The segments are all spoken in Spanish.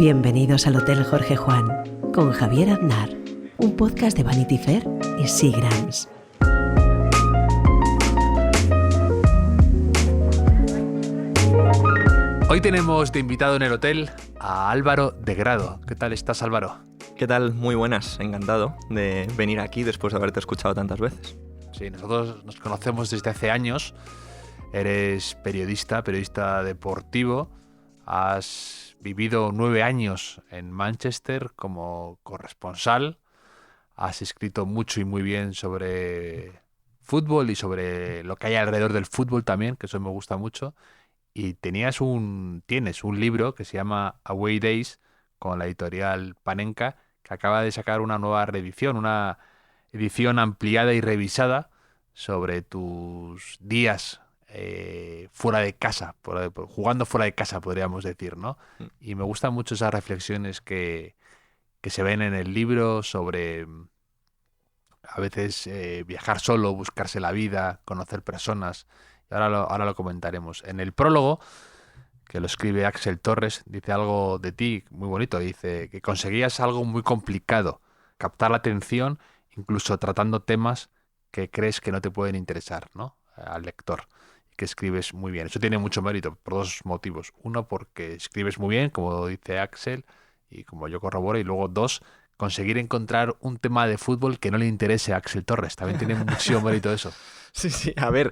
Bienvenidos al Hotel Jorge Juan con Javier Aznar, un podcast de Vanity Fair y Seagrams. Hoy tenemos de invitado en el hotel a Álvaro de Grado. ¿Qué tal estás, Álvaro? ¿Qué tal? Muy buenas, encantado de venir aquí después de haberte escuchado tantas veces. Sí, nosotros nos conocemos desde hace años. Eres periodista deportivo. Has vivido 9 años en Manchester como corresponsal. Has escrito mucho y muy bien sobre fútbol y sobre lo que hay alrededor del fútbol también, que eso me gusta mucho. Y tienes un libro que se llama Away Days con la editorial Panenka, que acaba de sacar una nueva reedición, una edición ampliada y revisada sobre tus días fuera de casa, jugando fuera de casa, podríamos decir, ¿no? Y me gustan mucho esas reflexiones que se ven en el libro sobre a veces viajar solo, buscarse la vida, conocer personas. Y ahora lo comentaremos. En el prólogo, que lo escribe Axel Torres, dice algo de ti muy bonito. Dice que conseguías algo muy complicado, captar la atención, incluso tratando temas que crees que no te pueden interesar, ¿no?, al lector. Y que escribes muy bien. Eso tiene mucho mérito por dos motivos. Uno, porque escribes muy bien, como dice Axel, y como yo corroboro. Y luego, dos, conseguir encontrar un tema de fútbol que no le interese a Axel Torres. También tiene mucho mérito eso. Sí, a ver,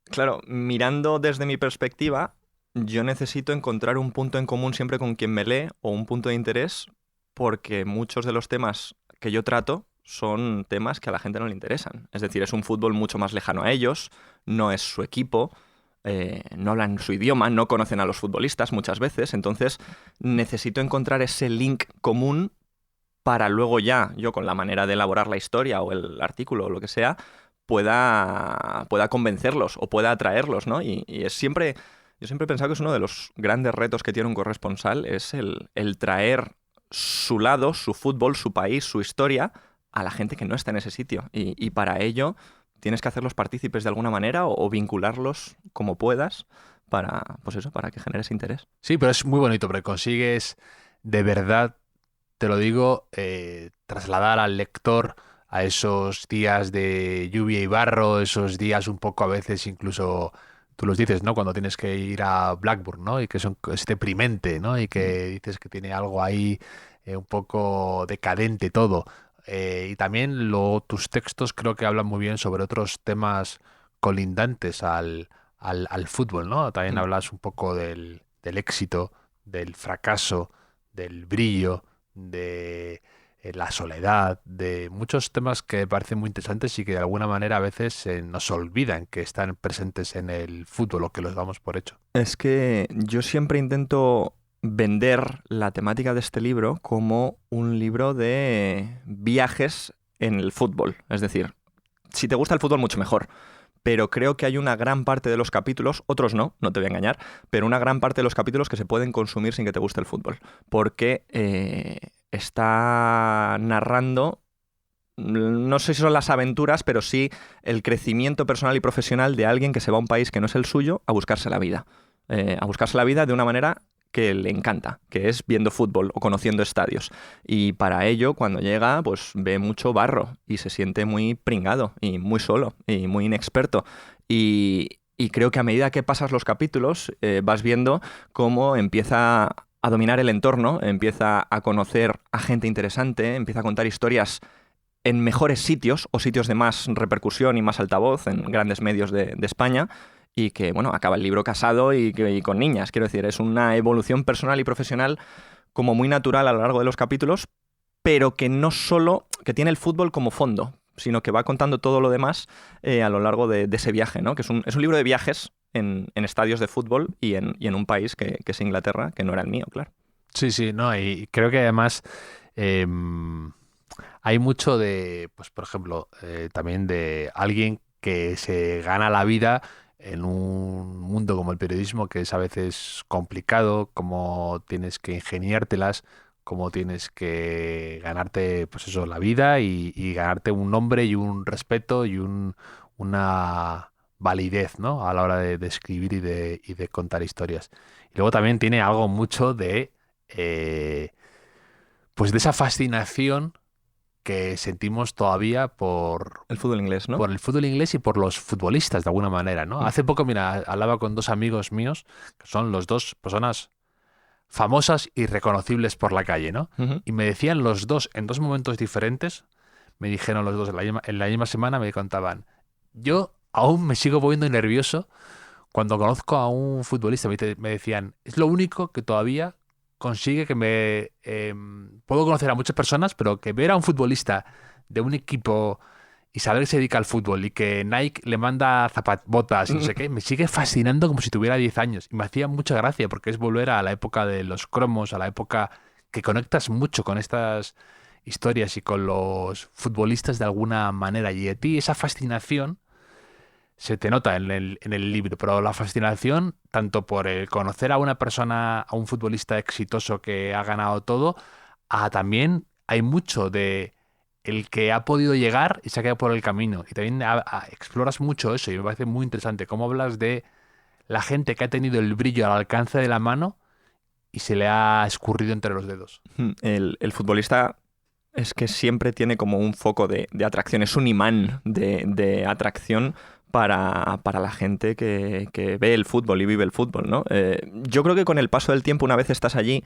claro, mirando desde mi perspectiva, yo necesito encontrar un punto en común siempre con quien me lee o un punto de interés, porque muchos de los temas que yo trato son temas que a la gente no le interesan. Es decir, es un fútbol mucho más lejano a ellos, no es su equipo, no hablan su idioma, no conocen a los futbolistas muchas veces, entonces necesito encontrar ese link común para luego ya, yo con la manera de elaborar la historia o el artículo o lo que sea, pueda convencerlos o pueda atraerlos, ¿no? Y es siempre, yo siempre he pensado que es uno de los grandes retos que tiene un corresponsal, es el traer su lado, su fútbol, su país, su historia a la gente que no está en ese sitio. Y para ello tienes que hacerlos partícipes de alguna manera o vincularlos como puedas para que generes interés. Sí, pero es muy bonito porque consigues de verdad, te lo digo, trasladar al lector a esos días de lluvia y barro, esos días un poco a veces incluso, tú los dices, ¿no?, cuando tienes que ir a Blackburn, ¿no?, y que es deprimente, ¿no?, y que dices que tiene algo ahí un poco decadente todo. Y también tus textos creo que hablan muy bien sobre otros temas colindantes al fútbol, ¿no? También hablas un poco del éxito, del fracaso, del brillo, de la soledad, de muchos temas que me parecen muy interesantes y que de alguna manera a veces nos olvidan que están presentes en el fútbol o que los damos por hecho. Es que yo siempre intento vender la temática de este libro como un libro de viajes en el fútbol. Es decir, si te gusta el fútbol, mucho mejor. Pero creo que hay una gran parte de los capítulos, otros no te voy a engañar, pero una gran parte de los capítulos que se pueden consumir sin que te guste el fútbol. Porque está narrando, no sé si son las aventuras, pero sí el crecimiento personal y profesional de alguien que se va a un país que no es el suyo a buscarse la vida. A buscarse la vida de una manera que le encanta, que es viendo fútbol o conociendo estadios. Y para ello, cuando llega, pues ve mucho barro y se siente muy pringado y muy solo y muy inexperto. Y creo que a medida que pasas los capítulos, vas viendo cómo empieza a dominar el entorno, empieza a conocer a gente interesante, empieza a contar historias en mejores sitios o sitios de más repercusión y más altavoz en grandes medios de España. Y que, bueno, acaba el libro casado y con niñas. Quiero decir, es una evolución personal y profesional como muy natural a lo largo de los capítulos, pero que no solo, que tiene el fútbol como fondo, sino que va contando todo lo demás a lo largo de ese viaje, ¿no? Que es un libro de viajes en estadios de fútbol y en un país que es Inglaterra, que no era el mío, claro. Sí, no, y creo que además hay mucho de, pues por ejemplo, también de alguien que se gana la vida en un mundo como el periodismo, que es a veces complicado, cómo tienes que ingeniártelas, cómo tienes que ganarte, pues eso, la vida y ganarte un nombre y un respeto y una validez, ¿no? A la hora de escribir y de contar historias. Y luego también tiene algo mucho de, pues de esa fascinación que sentimos todavía El fútbol inglés, ¿no? por el fútbol inglés y por los futbolistas, de alguna manera, ¿no? Hace poco, mira, hablaba con dos amigos míos, que son los dos personas famosas y reconocibles por la calle, ¿no? Ujú. Y me decían los dos, en dos momentos diferentes, me dijeron los dos en la misma semana, me contaban, yo aún me sigo poniendo nervioso cuando conozco a un futbolista. Me decían, es lo único que todavía consigue que me... puedo conocer a muchas personas, pero que ver a un futbolista de un equipo y saber que se dedica al fútbol y que Nike le manda botas y no sé qué, me sigue fascinando como si tuviera 10 años. Y me hacía mucha gracia porque es volver a la época de los cromos, a la época que conectas mucho con estas historias y con los futbolistas de alguna manera. Y a ti esa fascinación se te nota en el libro, pero la fascinación tanto por el conocer a una persona, a un futbolista exitoso que ha ganado todo, a también hay mucho de el que ha podido llegar y se ha quedado por el camino. Y también exploras mucho eso y me parece muy interesante cómo hablas de la gente que ha tenido el brillo al alcance de la mano y se le ha escurrido entre los dedos. El futbolista es que siempre tiene como un foco de atracción, es un imán de atracción para la gente que ve el fútbol y vive el fútbol, ¿no? Yo creo que con el paso del tiempo, una vez estás allí,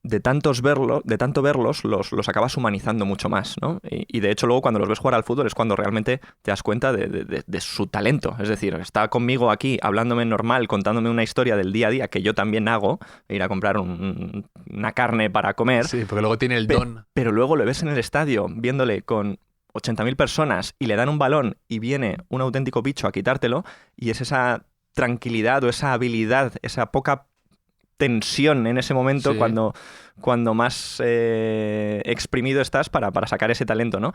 de tanto verlos, los acabas humanizando mucho más, ¿no? Y de hecho luego cuando los ves jugar al fútbol es cuando realmente te das cuenta de su talento. Es decir, está conmigo aquí hablándome normal, contándome una historia del día a día que yo también hago, ir a comprar una carne para comer. Sí, porque luego tiene el don. Pero luego lo ves en el estadio viéndole con 80.000 personas y le dan un balón y viene un auténtico bicho a quitártelo y es esa tranquilidad o esa habilidad, esa poca tensión en ese momento, Sí. cuando más exprimido estás para sacar ese talento, ¿no?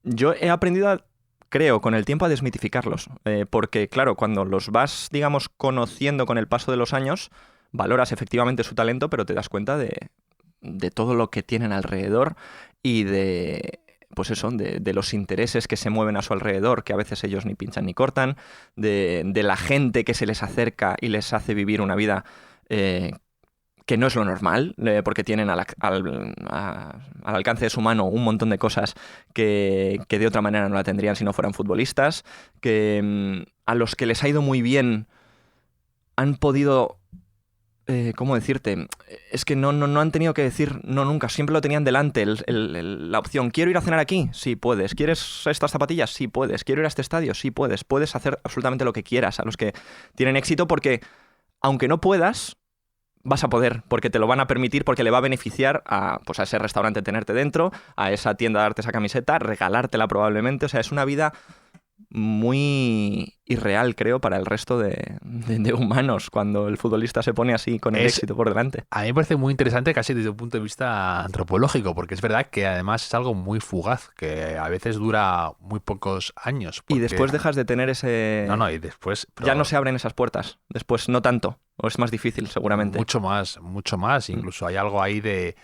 Yo he aprendido, creo, con el tiempo a desmitificarlos, porque claro, cuando los vas, digamos, conociendo con el paso de los años, valoras efectivamente su talento, pero te das cuenta de todo lo que tienen alrededor y pues eso, de los intereses que se mueven a su alrededor, que a veces ellos ni pinchan ni cortan, de la gente que se les acerca y les hace vivir una vida que no es lo normal, porque tienen al alcance de su mano un montón de cosas que de otra manera no la tendrían si no fueran futbolistas, que a los que les ha ido muy bien han podido... ¿cómo decirte? Es que no han tenido que decir no nunca, siempre lo tenían delante, la opción. ¿Quiero ir a cenar aquí? Sí, puedes. ¿Quieres estas zapatillas? Sí, puedes. ¿Quiero ir a este estadio? Sí, puedes. Puedes hacer absolutamente lo que quieras. A los que tienen éxito porque, aunque no puedas, vas a poder, porque te lo van a permitir, porque le va a beneficiar pues a ese restaurante tenerte dentro, a esa tienda darte esa camiseta, regalártela probablemente. O sea, es una vida muy irreal, creo, para el resto de humanos cuando el futbolista se pone así con el éxito por delante. A mí me parece muy interesante casi desde un punto de vista antropológico, porque es verdad que además es algo muy fugaz, que a veces dura muy pocos años. Y después dejas de tener ese... No, y después... Ya no se abren esas puertas, después no tanto, o es más difícil seguramente. Mucho más. Incluso hay algo ahí de...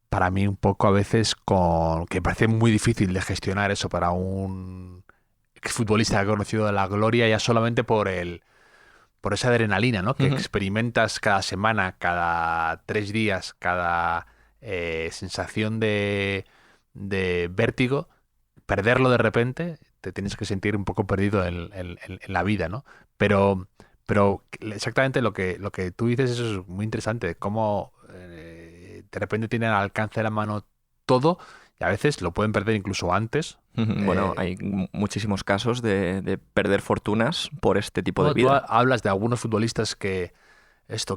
para mí un poco a veces que parece muy difícil de gestionar eso para un exfutbolista que ha conocido la gloria ya solamente por esa adrenalina, ¿no? Que experimentas cada semana, cada 3 días, cada sensación de vértigo. Perderlo de repente, te tienes que sentir un poco perdido en la vida, ¿no? Pero exactamente lo que tú dices, eso es muy interesante, cómo de repente tienen al alcance de la mano todo y a veces lo pueden perder incluso antes. Bueno, hay muchísimos casos de perder fortunas por este tipo de vida. Tú hablas de algunos futbolistas que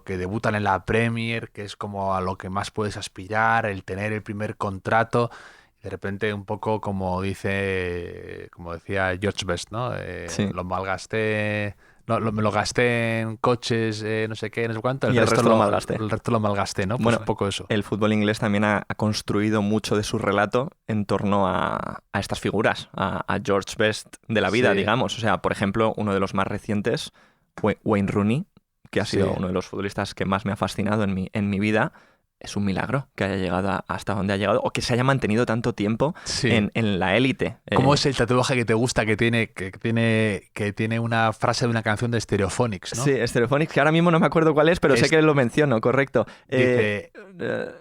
debutan en la Premier, que es como a lo que más puedes aspirar, el tener el primer contrato, y de repente un poco como decía George Best, ¿no? Sí. Lo malgasté... me lo gasté en coches, no sé qué, no sé cuánto. Y el resto lo malgasté. El resto lo malgasté, ¿no? Pues bueno, un poco eso. El fútbol inglés también ha construido mucho de su relato en torno a estas figuras, a George Best de la vida, Sí. digamos. O sea, por ejemplo, uno de los más recientes, Wayne Rooney, que ha sido uno de los futbolistas que más me ha fascinado en mi vida. es un milagro que haya llegado hasta donde ha llegado o que se haya mantenido tanto tiempo Sí. en la élite. ¿Cómo es el tatuaje que te gusta que tiene una frase de una canción de Stereophonics, ¿no? Sí, Stereophonics, que ahora mismo no me acuerdo cuál es, pero sé que lo menciono, correcto. Dice...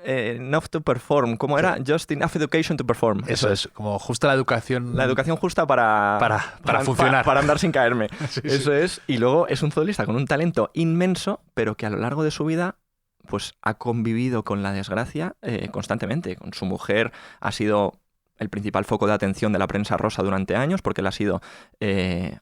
enough to perform. ¿Cómo era? Just enough education to perform. Eso es, como justo la educación... La educación justa para funcionar. Para andar sin caerme. Sí, Eso es. Y luego es un futbolista con un talento inmenso, pero que a lo largo de su vida pues ha convivido con la desgracia constantemente. Con su mujer ha sido el principal foco de atención de la prensa rosa durante años, porque él ha sido,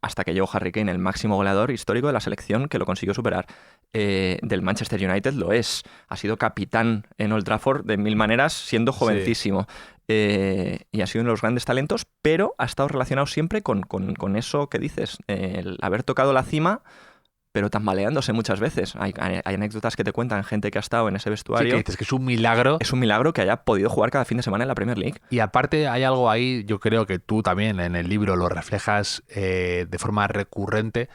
hasta que llegó Harry Kane, el máximo goleador histórico de la selección, que lo consiguió superar. Del Manchester United lo es. Ha sido capitán en Old Trafford de mil maneras, siendo jovencísimo. Y ha sido uno de los grandes talentos, pero ha estado relacionado siempre con eso que dices, el haber tocado la cima, pero tambaleándose muchas veces. Hay anécdotas que te cuentan gente que ha estado en ese vestuario. Sí, que dices que es un milagro. Es un milagro que haya podido jugar cada fin de semana en la Premier League. Y aparte hay algo ahí, yo creo que tú también en el libro lo reflejas de forma recurrente,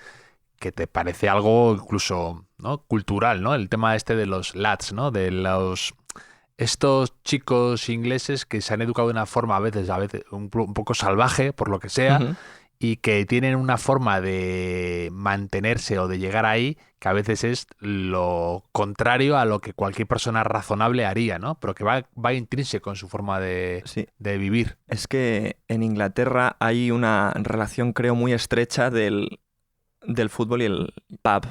que te parece algo incluso, ¿no?, cultural, ¿no? El tema este de los lads, ¿no? De estos chicos ingleses que se han educado de una forma a veces un poco salvaje, por lo que sea, Uh-huh. y que tienen una forma de mantenerse o de llegar ahí que a veces es lo contrario a lo que cualquier persona razonable haría, ¿no? Pero que va intrínseco en su forma de vivir. Es que en Inglaterra hay una relación, creo, muy estrecha del fútbol y el pub.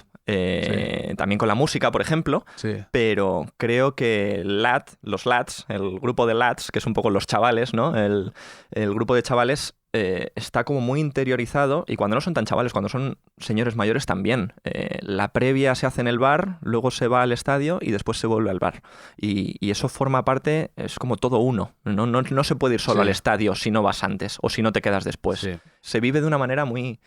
También con la música, por ejemplo, Sí. pero creo que los lads, el grupo de lads, que es un poco los chavales, ¿no? El grupo de chavales está como muy interiorizado, y cuando no son tan chavales, cuando son señores mayores también. La previa se hace en el bar, luego se va al estadio y después se vuelve al bar. Y eso forma parte, es como todo uno. No se puede ir solo al estadio si no vas antes o si no te quedas después. Sí. Se vive de una manera muy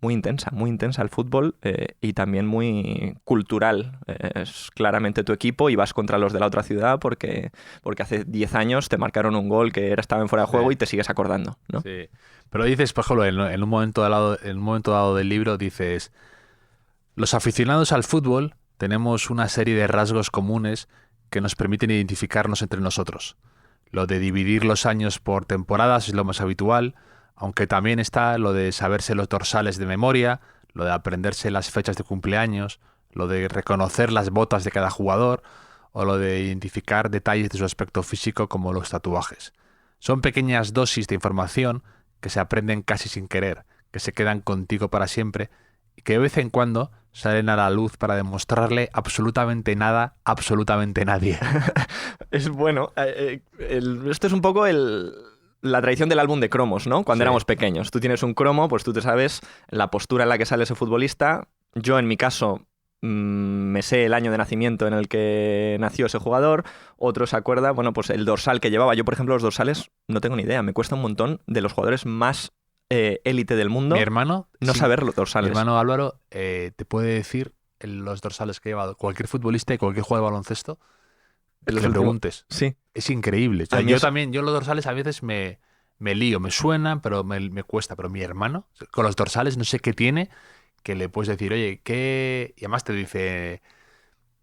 intensa el fútbol, y también muy cultural. Es claramente tu equipo y vas contra los de la otra ciudad porque hace 10 años te marcaron un gol que estaba en fuera de juego y te sigues acordando, ¿no? Sí. Pero dices, por ejemplo, en un momento dado del libro dices: los aficionados al fútbol tenemos una serie de rasgos comunes que nos permiten identificarnos entre nosotros. Lo de dividir los años por temporadas es lo más habitual, aunque también está lo de saberse los dorsales de memoria, lo de aprenderse las fechas de cumpleaños, lo de reconocer las botas de cada jugador o lo de identificar detalles de su aspecto físico como los tatuajes. Son pequeñas dosis de información que se aprenden casi sin querer, que se quedan contigo para siempre y que de vez en cuando salen a la luz para demostrarle absolutamente nada a absolutamente nadie. Es bueno. Esto es un poco la tradición del álbum de cromos, ¿no? Cuando éramos pequeños. Tú tienes un cromo, pues tú te sabes la postura en la que sale ese futbolista. Yo, en mi caso, me sé el año de nacimiento en el que nació ese jugador. Otro se acuerda, bueno, pues el dorsal que llevaba. Yo, por ejemplo, los dorsales no tengo ni idea. Me cuesta un montón, de los jugadores más élite del mundo, Mi hermano, no saber los dorsales. Mi hermano Álvaro te puede decir los dorsales que lleva cualquier futbolista y cualquier jugador de baloncesto. Que le preguntes. Sí. Es increíble. O sea, yo los dorsales a veces me lío, me suenan, pero me cuesta. Pero mi hermano, con los dorsales, no sé qué tiene, que le puedes decir, oye, ¿qué? Y además te dice,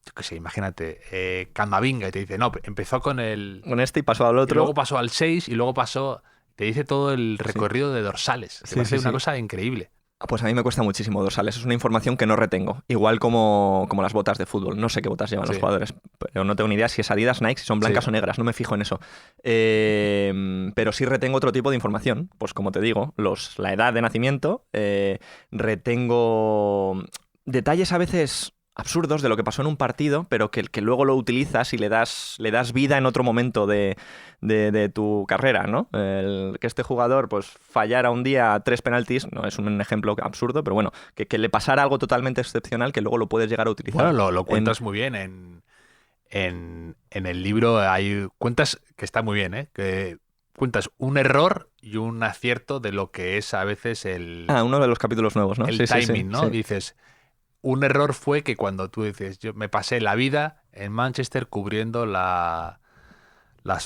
yo qué sé, imagínate, Camavinga, y te dice, no, empezó con este y pasó al otro. Y luego pasó al 6 y luego pasó. Te dice todo el recorrido de dorsales. Que parece una cosa increíble. Pues a mí me cuesta muchísimo dorsales. Es una información que no retengo. Igual como las botas de fútbol. No sé qué botas llevan los jugadores, pero no tengo ni idea si es Adidas, Nike, si son blancas o negras. No me fijo en eso. Pero sí retengo otro tipo de información. Pues como te digo, la edad de nacimiento. Retengo detalles a veces absurdos de lo que pasó en un partido, pero que luego lo utilizas y le das vida en otro momento de tu carrera, ¿no? Que este jugador pues fallara un día 3 penaltis, no es un ejemplo absurdo, pero bueno, que le pasara algo totalmente excepcional que luego lo puedes llegar a utilizar. Bueno, lo cuentas muy bien en el libro. Cuentas que está muy bien, ¿eh? Que cuentas un error y un acierto de lo que es a veces uno de los capítulos nuevos, ¿no? El timing, ¿no? Sí. Dices, un error fue que cuando tú dices, yo me pasé la vida en Manchester cubriendo las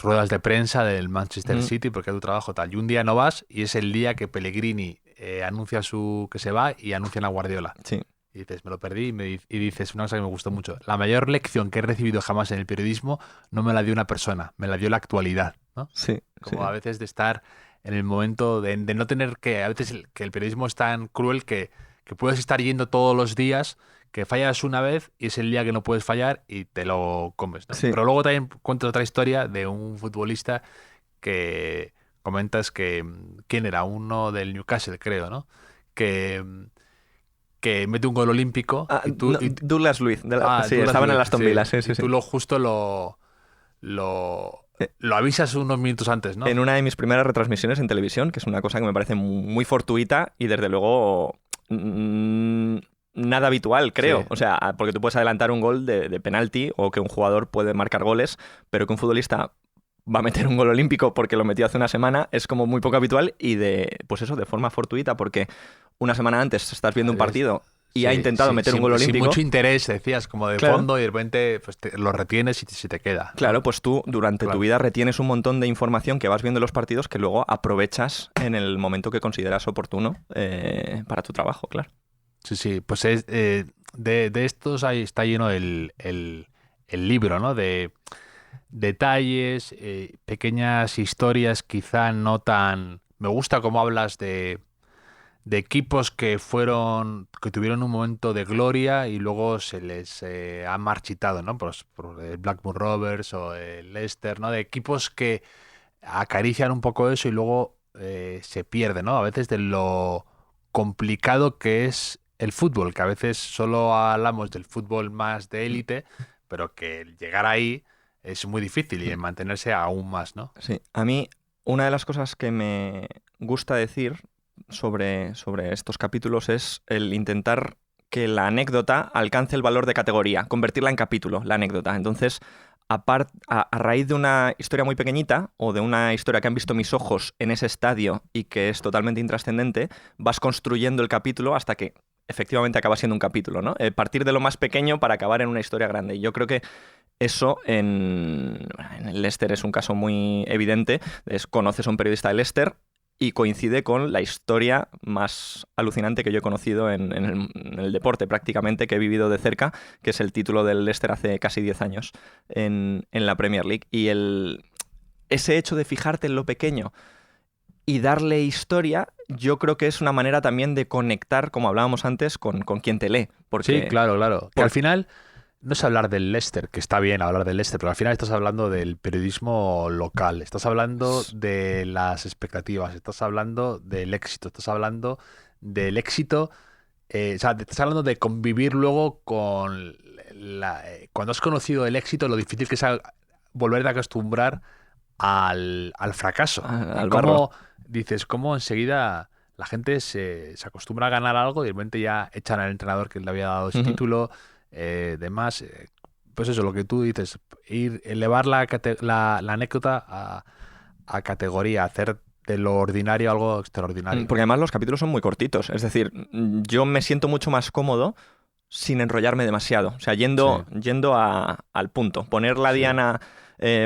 ruedas de prensa del Manchester City porque es tu trabajo tal. Y un día no vas y es el día que Pellegrini anuncia que se va y anuncian a Guardiola. Sí. Y dices, me lo perdí y dices una cosa que me gustó mucho. La mayor lección que he recibido jamás en el periodismo no me la dio una persona, me la dio la actualidad, ¿no? Sí, Como sí. a veces de estar en el momento de no tener que, a veces que el periodismo es tan cruel que puedes estar yendo todos los días, que fallas una vez y es el día que no puedes fallar y te lo comes, ¿no? Sí. Pero luego también cuento otra historia de un futbolista que comentas que, ¿quién era? Uno del Newcastle, creo, ¿no? Que, que mete un gol olímpico Ah, y tú... no, Douglas Luiz. Sí, Douglas estaban en Luiz, el Aston sí. Villa, sí, Y sí, sí. tú justo lo, Eh, lo avisas unos minutos antes, ¿no? En una de mis primeras retransmisiones en televisión, que es una cosa que me parece muy fortuita y desde luego nada habitual, creo. Sí. O sea, porque tú puedes adelantar un gol de penalti o que un jugador puede marcar goles, pero que un futbolista va a meter un gol olímpico porque lo metió hace una semana es como muy poco habitual y pues eso, de forma fortuita, porque una semana antes estás viendo un partido y ha Sí, intentado meter un gol sin olímpico. mucho interés, decías, como de Claro. fondo, y de repente pues, lo retienes y se te queda. Claro, pues tú durante Claro. tu vida retienes un montón de información que vas viendo en los partidos que luego aprovechas en el momento que consideras oportuno para tu trabajo, claro. Sí, pues es, de estos ahí está lleno el libro, ¿no? De detalles, pequeñas historias quizá no tan... Me gusta cómo hablas de equipos que tuvieron un momento de gloria y luego se les ha marchitado, ¿no? Por el Blackburn Rovers o el Leicester, ¿no? De equipos que acarician un poco eso y luego se pierden, ¿no? A veces de lo complicado que es el fútbol, que a veces solo hablamos del fútbol más de élite, pero que el llegar ahí es muy difícil y el mantenerse aún más, ¿no? Sí, a mí una de las cosas que me gusta decir sobre estos capítulos es el intentar que la anécdota alcance el valor de categoría, convertirla en capítulo, la anécdota. Entonces, a raíz de una historia muy pequeñita o de una historia que han visto mis ojos en ese estadio y que es totalmente intrascendente, vas construyendo el capítulo hasta que efectivamente acaba siendo un capítulo, ¿no? Partir de lo más pequeño para acabar en una historia grande. Y yo creo que eso en el Leicester es un caso muy evidente. Conoces a un periodista de Leicester y coincide con la historia más alucinante que yo he conocido en el deporte prácticamente, que he vivido de cerca, que es el título del Leicester hace casi 10 años en la Premier League. Y ese hecho de fijarte en lo pequeño y darle historia, yo creo que es una manera también de conectar, como hablábamos antes, con quien te lee. Porque, Sí, claro. Que al final no es hablar del Leicester, que está bien hablar del Leicester, pero al final estás hablando del periodismo local, estás hablando de las expectativas, estás hablando del éxito, estás hablando del éxito, o sea, estás hablando de convivir luego con cuando has conocido el éxito, lo difícil que es volver a acostumbrar al fracaso. Al Y barro. cómo dices, cómo enseguida la gente se acostumbra a ganar algo y de repente ya echan al entrenador que le había dado ese título, demás. Pues eso, lo que tú dices, elevar la anécdota a categoría, hacer de lo ordinario algo extraordinario. Porque además los capítulos son muy cortitos. Es decir, yo me siento mucho más cómodo sin enrollarme demasiado. O sea, yendo al punto. Poner la diana,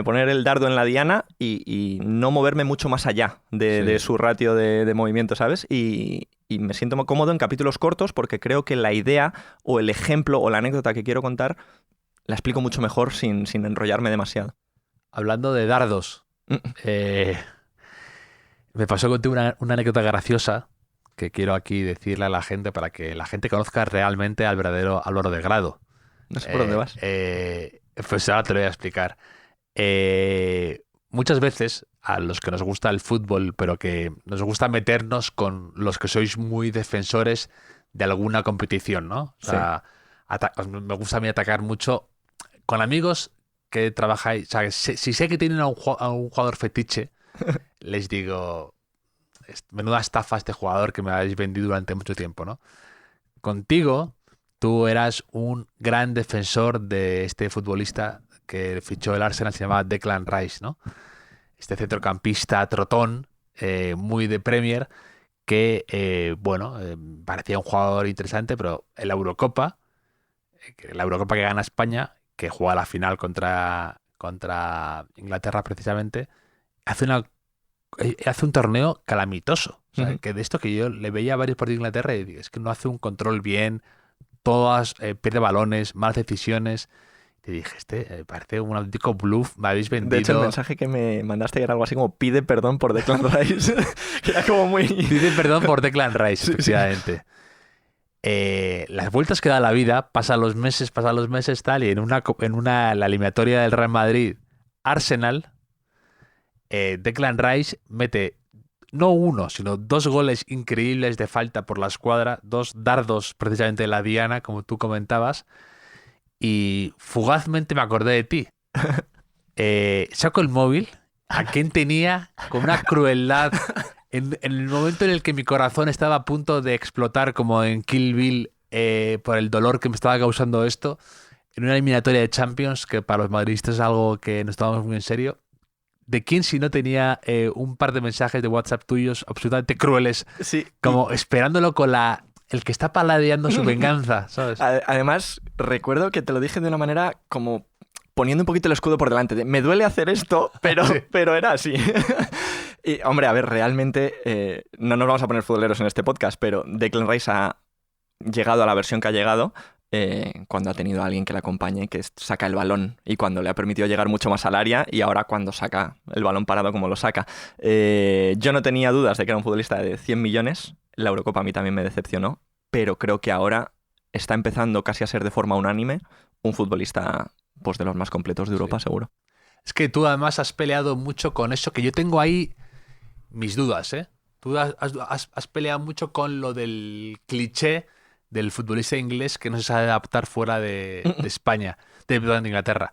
poner el dardo en la diana y no moverme mucho más allá de su ratio de movimiento, ¿sabes? Y me siento muy cómodo en capítulos cortos porque creo que la idea o el ejemplo o la anécdota que quiero contar la explico mucho mejor sin enrollarme demasiado. Hablando de dardos, me pasó contigo una anécdota graciosa que quiero aquí decirle a la gente para que la gente conozca realmente al verdadero Álvaro de Grado. No sé por dónde vas. Pues ahora te lo voy a explicar. Muchas veces a los que nos gusta el fútbol, pero que nos gusta meternos con los que sois muy defensores de alguna competición, ¿no? O sea, me gusta a mí atacar mucho con amigos que trabajáis. O sea, si sé que tienen a un jugador fetiche, les digo, menuda estafa este jugador que me habéis vendido durante mucho tiempo, ¿no? Contigo, tú eras un gran defensor de este futbolista que fichó el Arsenal, se llamaba Declan Rice, ¿no? Este centrocampista trotón, muy de Premier, que, parecía un jugador interesante, pero en la Eurocopa que gana España, que juega la final contra Inglaterra precisamente, hace un torneo calamitoso. O sea, que de esto que yo le veía a varios partidos de Inglaterra y digo, es que no hace un control bien, todas, pierde balones, malas decisiones. Te dije, parece un auténtico bluff, me habéis vendido. De hecho, el mensaje que me mandaste era algo así como pide perdón por Declan Rice. Que era como muy... Pide perdón por Declan Rice, efectivamente. Las vueltas que da la vida, pasan los meses tal, y la eliminatoria del Real Madrid Arsenal, Declan Rice mete no uno, sino 2 goles increíbles de falta por la escuadra, 2 dardos precisamente de la diana, como tú comentabas, y fugazmente me acordé de ti. Saco el móvil, a quien tenía con una crueldad en el momento en el que mi corazón estaba a punto de explotar como en Kill Bill por el dolor que me estaba causando esto, en una eliminatoria de Champions, que para los madridistas es algo que nos tomamos muy en serio. ¿De quién si no tenía un par de mensajes de WhatsApp tuyos absolutamente crueles? Sí. Como esperándolo con el que está paladeando su venganza, ¿sabes? Además, recuerdo que te lo dije de una manera como poniendo un poquito el escudo por delante. Me duele hacer esto, pero, Sí. pero era así. Y, hombre, a ver, realmente no nos vamos a poner futboleros en este podcast, pero Declan Rice ha llegado a la versión que ha llegado cuando ha tenido a alguien que le acompañe, que saca el balón, y cuando le ha permitido llegar mucho más al área, y ahora cuando saca el balón parado como lo saca. Yo no tenía dudas de que era un futbolista de 100 millones. La Eurocopa a mí también me decepcionó, pero creo que ahora está empezando casi a ser de forma unánime un futbolista pues, de los más completos de Europa, Sí. seguro. Es que tú además has peleado mucho con eso, que yo tengo ahí mis dudas, ¿eh? Tú has peleado mucho con lo del cliché del futbolista inglés que no se sabe adaptar fuera de España, perdón, de Inglaterra,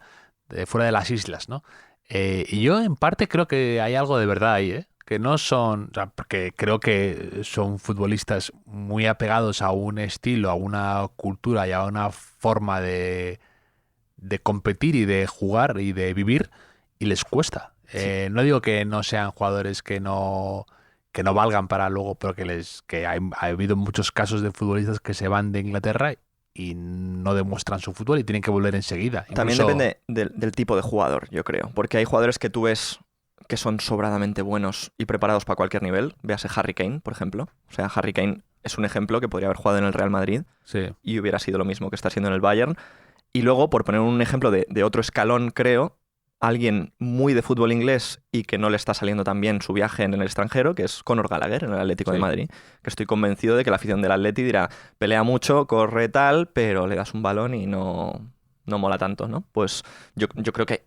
fuera de las islas, ¿no? Y yo en parte creo que hay algo de verdad ahí, ¿eh? Que no son, o sea, porque creo que son futbolistas muy apegados a un estilo, a una cultura y a una forma de competir y de jugar y de vivir, y les cuesta. Sí. No digo que no sean jugadores que no valgan para luego, pero que ha habido muchos casos de futbolistas que se van de Inglaterra y no demuestran su fútbol y tienen que volver enseguida. También Incluso- depende del tipo de jugador, yo creo. Porque hay jugadores que tú ves que son sobradamente buenos y preparados para cualquier nivel. Véase Harry Kane, por ejemplo. O sea, Harry Kane es un ejemplo que podría haber jugado en el Real Madrid Sí. y hubiera sido lo mismo que está haciendo en el Bayern. Y luego, por poner un ejemplo de otro escalón, creo, alguien muy de fútbol inglés y que no le está saliendo tan bien su viaje en el extranjero, que es Conor Gallagher en el Atlético de Sí. Madrid, que estoy convencido de que la afición del Atleti dirá, pelea mucho, corre tal, pero le das un balón y no mola tanto, ¿no? Pues yo creo que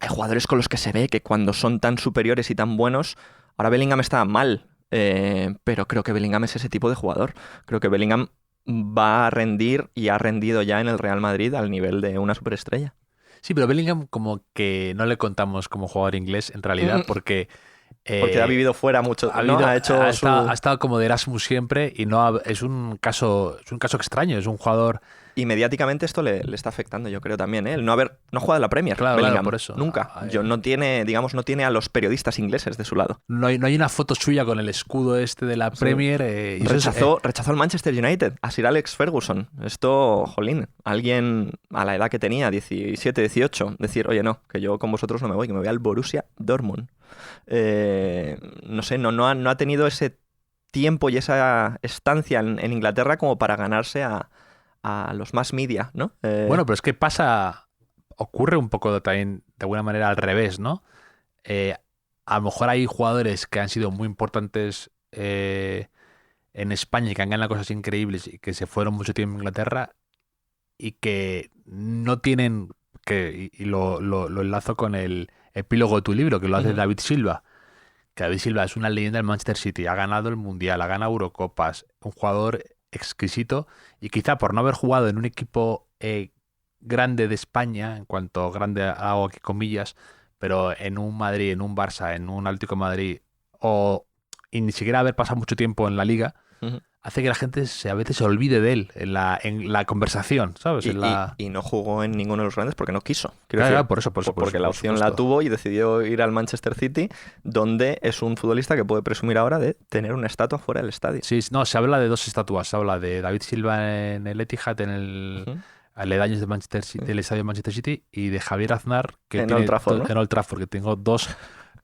hay jugadores con los que se ve que cuando son tan superiores y tan buenos, ahora Bellingham está mal, pero creo que Bellingham es ese tipo de jugador. Creo que Bellingham va a rendir y ha rendido ya en el Real Madrid al nivel de una superestrella. Sí, pero Bellingham como que no le contamos como jugador inglés en realidad porque... Porque ha vivido fuera mucho, ha, ¿no? habido- Ha hecho su... ha estado como de Erasmus siempre y es un caso extraño, es un jugador... Y mediáticamente esto le está afectando, yo creo también, ¿eh? El no ha jugado en la Premier, Claro, Bellingham, por eso. nunca. No tiene a los periodistas ingleses de su lado. No hay una foto suya con el escudo este de la Sí. Premier. Y eso es, Rechazó al Manchester United, a Sir Alex Ferguson. Esto, jolín, alguien a la edad que tenía, 17, 18, decir, oye, no, que yo con vosotros no me voy, que me voy al Borussia Dortmund. No sé, no ha tenido ese tiempo y esa estancia en Inglaterra como para ganarse a los más media, ¿no? Bueno, pero es que ocurre un poco también de alguna manera al revés, ¿no? A lo mejor hay jugadores que han sido muy importantes en España y que han ganado cosas increíbles y que se fueron mucho tiempo a Inglaterra y que no tienen, y lo enlazo con el epílogo de tu libro, que lo hace Ujú. David Silva. Que David Silva es una leyenda del Manchester City, ha ganado el Mundial, ha ganado Eurocopas, un jugador exquisito, y quizá por no haber jugado en un equipo grande de España, en cuanto grande hago aquí comillas, pero en un Madrid, en un Barça, en un Atlético de Madrid, y ni siquiera haber pasado mucho tiempo en la liga, Ujú. hace que la gente a veces se olvide de él en la conversación, ¿sabes? Y no jugó en ninguno de los grandes porque no quiso. Quiero Claro, decir, por eso, porque la por opción la supuesto. tuvo y decidió ir al Manchester City, donde es un futbolista que puede presumir ahora de tener una estatua fuera del estadio. Sí, no, se habla de 2 estatuas. Se habla de David Silva en el Etihad, en el Ujú. aledaños de Manchester City, del estadio de Manchester City, y de Javier Aznar, que En tiene Old Trafford, ¿no? en Old Trafford, que tengo 2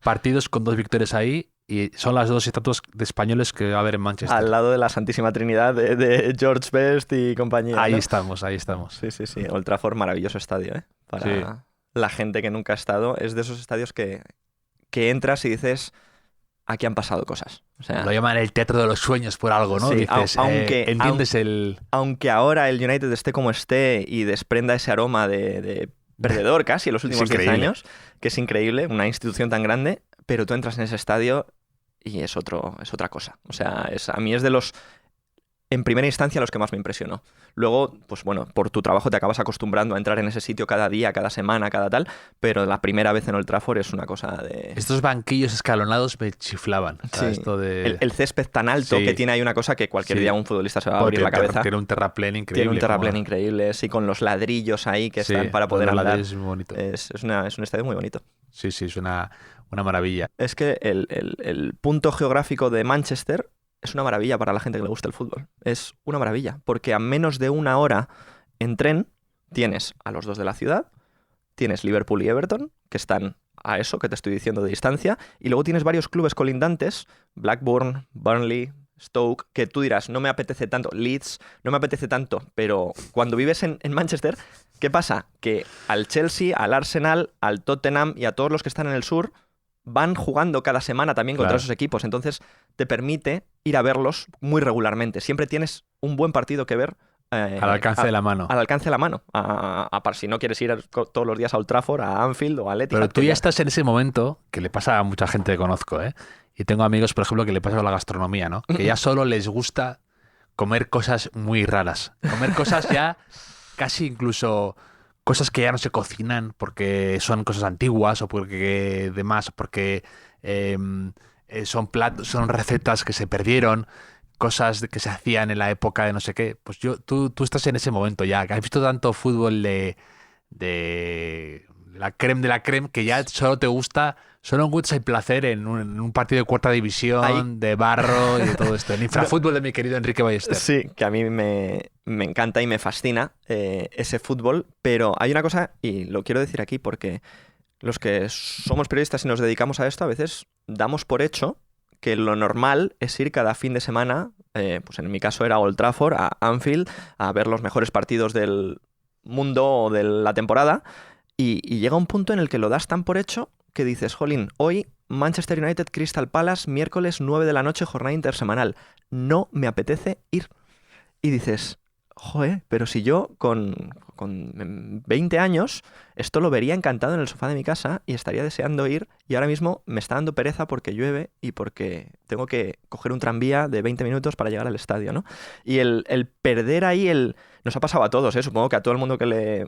partidos con 2 victorias ahí, y son las dos estatuas de españoles que va a haber en Manchester. Al lado de la Santísima Trinidad de George Best y compañía. Ahí ¿no? estamos, ahí estamos. Sí. Old Trafford, maravilloso estadio, ¿eh? Para Sí. la gente que nunca ha estado. Es de esos estadios que entras y dices, aquí han pasado cosas. O sea, Lo llaman el teatro de los sueños por algo, ¿no? Sí, Dices, entiendes el... aunque ahora el United esté como esté y desprenda ese aroma de perdedor casi en los últimos 10 increíble. años, que es increíble, una institución tan grande, pero tú entras en ese estadio y es otra cosa. O sea, a mí es de los, en primera instancia, los que más me impresionó. Luego, pues bueno, por tu trabajo te acabas acostumbrando a entrar en ese sitio cada día, cada semana, cada tal, pero la primera vez en Old Trafford es una cosa de... Estos banquillos escalonados me chiflaban. O sea, Sí. esto de... El césped tan alto Sí. que tiene ahí una cosa que cualquier Sí. día un futbolista se va a Porque abrir la cabeza. Tiene un terraplén increíble. Tiene un terraplén como- increíble, sí, con los ladrillos ahí que Sí, están para poder lo de la andar. es muy bonito. Es un estadio muy bonito. Sí, es una maravilla. Es que el punto geográfico de Manchester es una maravilla para la gente que le gusta el fútbol. Es una maravilla, porque a menos de una hora en tren tienes a los dos de la ciudad, tienes Liverpool y Everton, que están a eso que te estoy diciendo de distancia, y luego tienes varios clubes colindantes, Blackburn, Burnley, Stoke, que tú dirás, no me apetece tanto, Leeds, no me apetece tanto, pero cuando vives en Manchester, ¿qué pasa? Que al Chelsea, al Arsenal, al Tottenham y a todos los que están en el sur van jugando cada semana también contra Claro. esos equipos, entonces te permite ir a verlos muy regularmente. Siempre tienes un buen partido que ver Al alcance de la mano. al alcance de la mano. Si no quieres ir todos los días a Old Trafford, a Anfield o a Etihad. Pero tú que ya estás en ese momento que le pasa a mucha gente que conozco, ¿eh? Y tengo amigos, por ejemplo, que le pasa con la gastronomía, ¿no? Que ya solo les gusta comer cosas muy raras. Comer cosas ya casi incluso cosas que ya no se cocinan porque son cosas antiguas o porque demás, porque son platos, son recetas que se perdieron, cosas que se hacían en la época de no sé qué. Pues tú estás en ese momento ya, que has visto tanto fútbol de la creme, que ya solo encuentras el placer en un partido de cuarta división, Ahí. de barro y de todo esto. El infrafútbol de mi querido Enrique Ballester. Sí, que a mí me encanta y me fascina ese fútbol, pero hay una cosa, y lo quiero decir aquí porque los que somos periodistas y nos dedicamos a esto, a veces damos por hecho que lo normal es ir cada fin de semana, pues en mi caso era Old Trafford, a Anfield, a ver los mejores partidos del mundo o de la temporada, y llega un punto en el que lo das tan por hecho que dices, jolín, hoy Manchester United Crystal Palace, miércoles 9 de la noche, jornada intersemanal. No me apetece ir. Y dices, joder, pero si yo con 20 años esto lo vería encantado en el sofá de mi casa y estaría deseando ir, y ahora mismo me está dando pereza porque llueve y porque tengo que coger un tranvía de 20 minutos para llegar al estadio, ¿no? Y el perder ahí nos ha pasado a todos, ¿eh? Supongo que a todo el mundo que le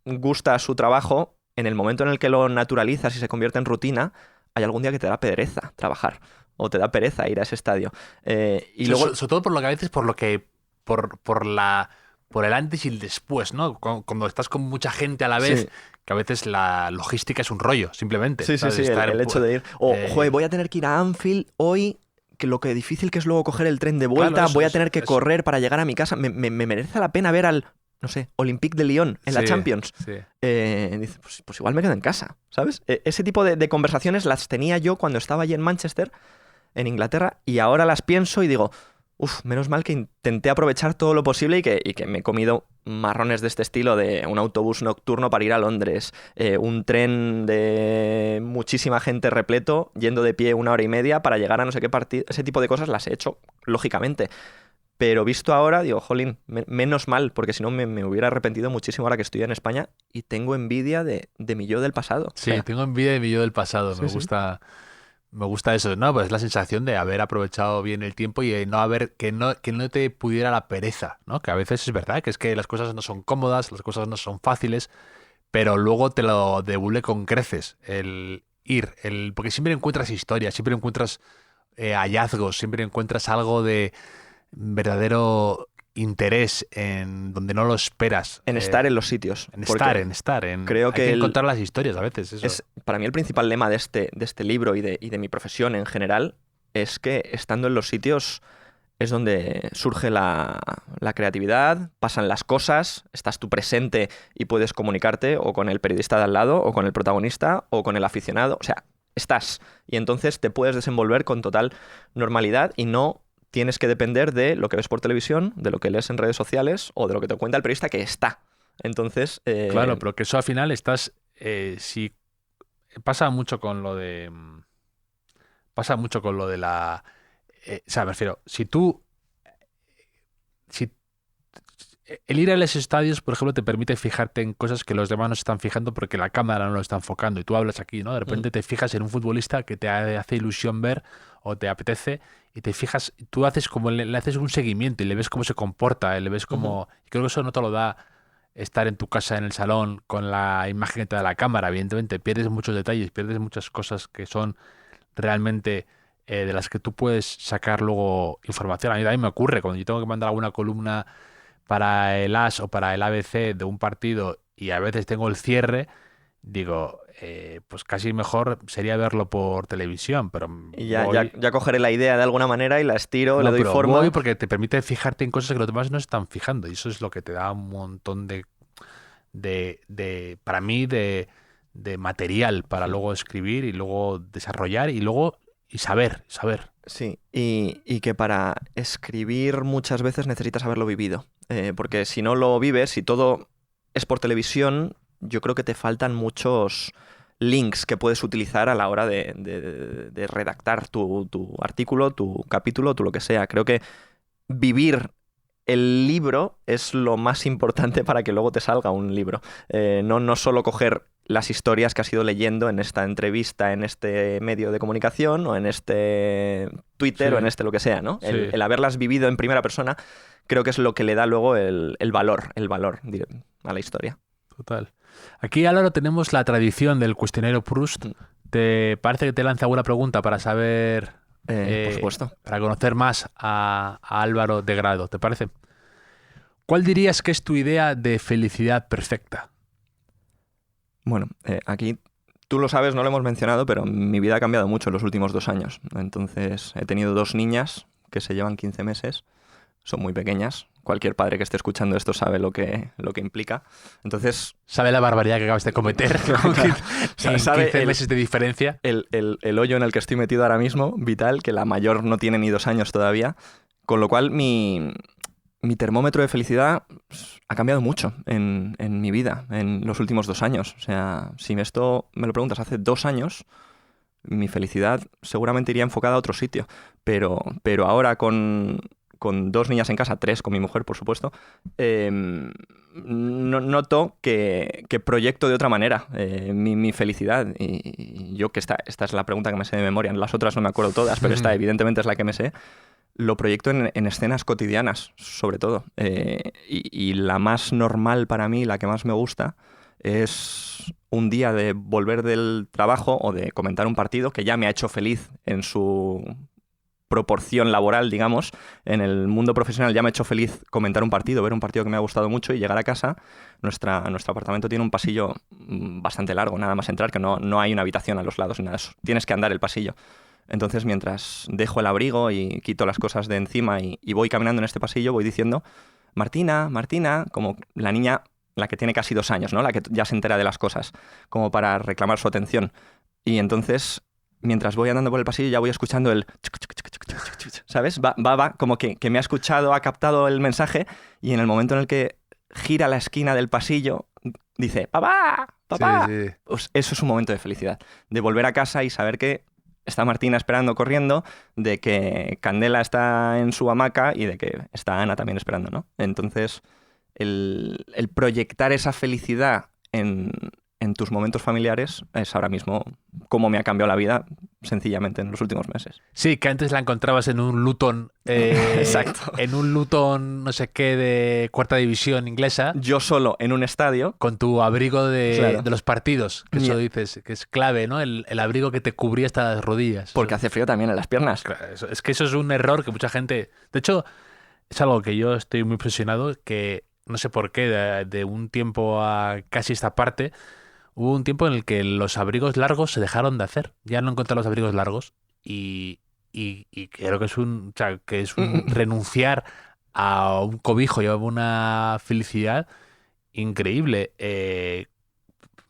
gusta su trabajo, en el momento en el que lo naturalizas y se convierte en rutina, hay algún día que te da pereza trabajar o te da pereza ir a ese estadio. Y luego... Sobre todo por lo que a veces, por el antes y el después, ¿no? Cuando estás con mucha gente a la vez, Sí. que a veces la logística es un rollo, simplemente. Sí, ¿sabes? sí, Estar el hecho de ir. O, eh, joder, voy a tener que ir a Anfield hoy, que lo que difícil que es luego coger el tren de vuelta, Claro, eso, voy a eso, tener que eso. correr para llegar a mi casa. Me merece la pena ver al, no sé, Olympique de Lyon en la Sí, Champions. sí. Dice, pues igual me quedo en casa, ¿sabes? Ese tipo de conversaciones las tenía yo cuando estaba allí en Manchester, en Inglaterra, y ahora las pienso y digo, menos mal que intenté aprovechar todo lo posible y que me he comido marrones de este estilo, de un autobús nocturno para ir a Londres, un tren de muchísima gente repleto, yendo de pie 1 hora y media para llegar a no sé qué partido. Ese tipo de cosas las he hecho, lógicamente. Pero visto ahora, digo, jolín, menos mal, porque si no me hubiera arrepentido muchísimo ahora que estoy en España y tengo envidia de mi yo del pasado. Sí, O sea, tengo envidia de mi yo del pasado. Sí, Me sí. gusta eso, ¿no? Pues la sensación de haber aprovechado bien el tiempo y de que no te pudiera la pereza, ¿no? Que a veces es verdad, que es que las cosas no son cómodas, las cosas no son fáciles, pero luego te lo devuelve con creces el ir, porque siempre encuentras historias, siempre encuentras hallazgos, siempre encuentras algo de verdadero interés en donde no lo esperas. en estar en los sitios. En porque estar. creo Hay que que encontrar las historias a veces. Eso. es para mí el principal lema de este libro y de mi profesión en general es que estando en los sitios es donde surge la creatividad, pasan las cosas, estás tú presente y puedes comunicarte o con el periodista de al lado, o con el protagonista, o con el aficionado. O sea, estás. Y entonces te puedes desenvolver con total normalidad y no tienes que depender de lo que ves por televisión, de lo que lees en redes sociales o de lo que te cuenta el periodista que está. Entonces... Claro, pero que eso al final estás... si pasa mucho con lo de... Pasa mucho con lo de la... o sea, me refiero, si el ir a los estadios, por ejemplo, te permite fijarte en cosas que los demás no se están fijando porque la cámara no lo está enfocando y tú hablas aquí, ¿no? De repente te fijas en un futbolista que te hace ilusión ver o te apetece y te fijas, tú haces como le haces un seguimiento y le ves cómo se comporta, le ves cómo... Y creo que eso no te lo da estar en tu casa en el salón con la imagen que te da la cámara, evidentemente pierdes muchos detalles, pierdes muchas cosas que son realmente de las que tú puedes sacar luego información. A mí también me ocurre cuando yo tengo que mandar alguna columna para el AS o para el ABC de un partido y a veces tengo el cierre, digo, pues casi mejor sería verlo por televisión, pero Y ya cogeré la idea de alguna manera y la estiro, no, le doy pero forma. voy porque te permite fijarte en cosas que los demás no se están fijando y eso es lo que te da un montón para mí, de material para luego escribir y luego desarrollar y saber. Sí, y que para escribir muchas veces necesitas haberlo vivido. Porque si no lo vives, si todo es por televisión, yo creo que te faltan muchos links que puedes utilizar a la hora de redactar tu artículo, tu capítulo, tu lo que sea. Creo que vivir el libro es lo más importante para que luego te salga un libro. No solo coger las historias que has ido leyendo en esta entrevista, en este medio de comunicación o en este Twitter o en este lo que sea, ¿no? Sí. El haberlas vivido en primera persona creo que es lo que le da luego el valor a la historia. Total. Aquí, Álvaro, tenemos la tradición del cuestionario Proust. ¿Te parece que te lance alguna pregunta para saber... por supuesto. Para conocer más a Álvaro de Grado, ¿te parece? ¿Cuál dirías que es tu idea de felicidad perfecta? Bueno, aquí tú lo sabes, no lo hemos mencionado, pero mi vida ha cambiado mucho en los últimos 2 años. Entonces, he tenido 2 niñas que se llevan 15 meses, son muy pequeñas. Cualquier padre que esté escuchando esto sabe lo que implica. Entonces... ¿Sabe la barbaridad que acabas de cometer? En 15 meses de diferencia. El hoyo en el que estoy metido ahora mismo, vital, que la mayor no tiene ni 2 años todavía. Con lo cual, mi termómetro de felicidad ha cambiado mucho en mi vida en los últimos 2 años. O sea, si esto me lo preguntas hace 2 años, mi felicidad seguramente iría enfocada a otro sitio. Pero ahora con 2 niñas en casa, 3 con mi mujer, por supuesto, noto que proyecto de otra manera mi felicidad. Y yo, que esta es la pregunta que me sé de memoria, las otras no me acuerdo todas, pero esta evidentemente es la que me sé, lo proyecto en escenas cotidianas, sobre todo. Y la más normal para mí, la que más me gusta, es un día de volver del trabajo o de comentar un partido que ya me ha hecho feliz en su proporción laboral, digamos. En el mundo profesional ya me ha hecho feliz comentar un partido, ver un partido que me ha gustado mucho y llegar a casa. Nuestro apartamento tiene un pasillo bastante largo, nada más entrar, que no hay una habitación a los lados ni nada. Tienes que andar el pasillo. Entonces, mientras dejo el abrigo y quito las cosas de encima y voy caminando en este pasillo, voy diciendo Martina, Martina, como la niña, la que tiene casi 2 años, ¿no? La que ya se entera de las cosas, como para reclamar su atención. Y entonces, mientras voy andando por el pasillo, ya voy escuchando el... ¿Sabes? Va, como que me ha escuchado, ha captado el mensaje y en el momento en el que gira la esquina del pasillo, dice ¡Papá! ¡Papá! Sí, sí. Pues eso es un momento de felicidad, de volver a casa y saber que está Martina esperando, corriendo, de que Candela está en su hamaca y de que está Ana también esperando, ¿no? Entonces, el proyectar esa felicidad en tus momentos familiares es ahora mismo cómo me ha cambiado la vida sencillamente en los últimos meses. Sí, que antes la encontrabas en un Luton, Exacto. En un Luton no sé qué de 4ª división inglesa. Yo solo en un estadio. Con tu abrigo Claro. de los partidos, que eso dices, que es clave, ¿no? El abrigo que te cubría hasta las rodillas. Porque hace frío también en las piernas. Claro, es que eso es un error que mucha gente... De hecho, es algo que yo estoy muy obsesionado, que no sé por qué, de un tiempo a casi esta parte, hubo un tiempo en el que los abrigos largos se dejaron de hacer. Ya no encontré los abrigos largos y creo que es un renunciar a un cobijo y a una felicidad increíble.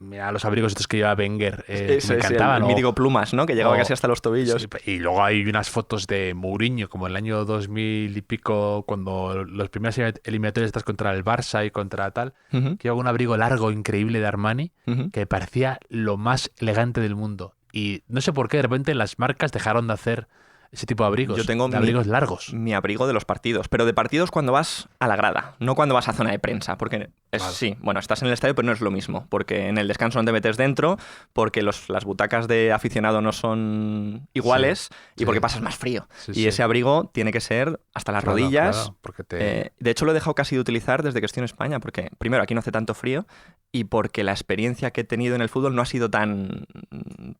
Mira los abrigos estos que lleva Wenger, Ese me es encantaban. el mítico Plumas, ¿no? Que llegaba casi hasta los tobillos. Sí, y luego hay unas fotos de Mourinho, como en el año 2000 y pico, cuando los primeros eliminatorios estas contra el Barça y contra tal, Ujú, que llevaba un abrigo largo increíble de Armani, ujú. que parecía lo más elegante del mundo. Y no sé por qué de repente las marcas dejaron de hacer ese tipo de abrigos, Yo tengo de abrigos largos. mi abrigo de los partidos, pero de partidos cuando vas a la grada, no cuando vas a zona de prensa, porque Claro. sí, bueno, estás en el estadio, pero no es lo mismo, porque en el descanso no te metes dentro, porque las butacas de aficionado no son iguales y sí. porque pasas más frío. Sí, Y sí. ese abrigo tiene que ser hasta las Claro, rodillas. claro, porque te... De hecho, lo he dejado casi de utilizar desde que estoy en España, porque primero aquí no hace tanto frío y porque la experiencia que he tenido en el fútbol no ha sido tan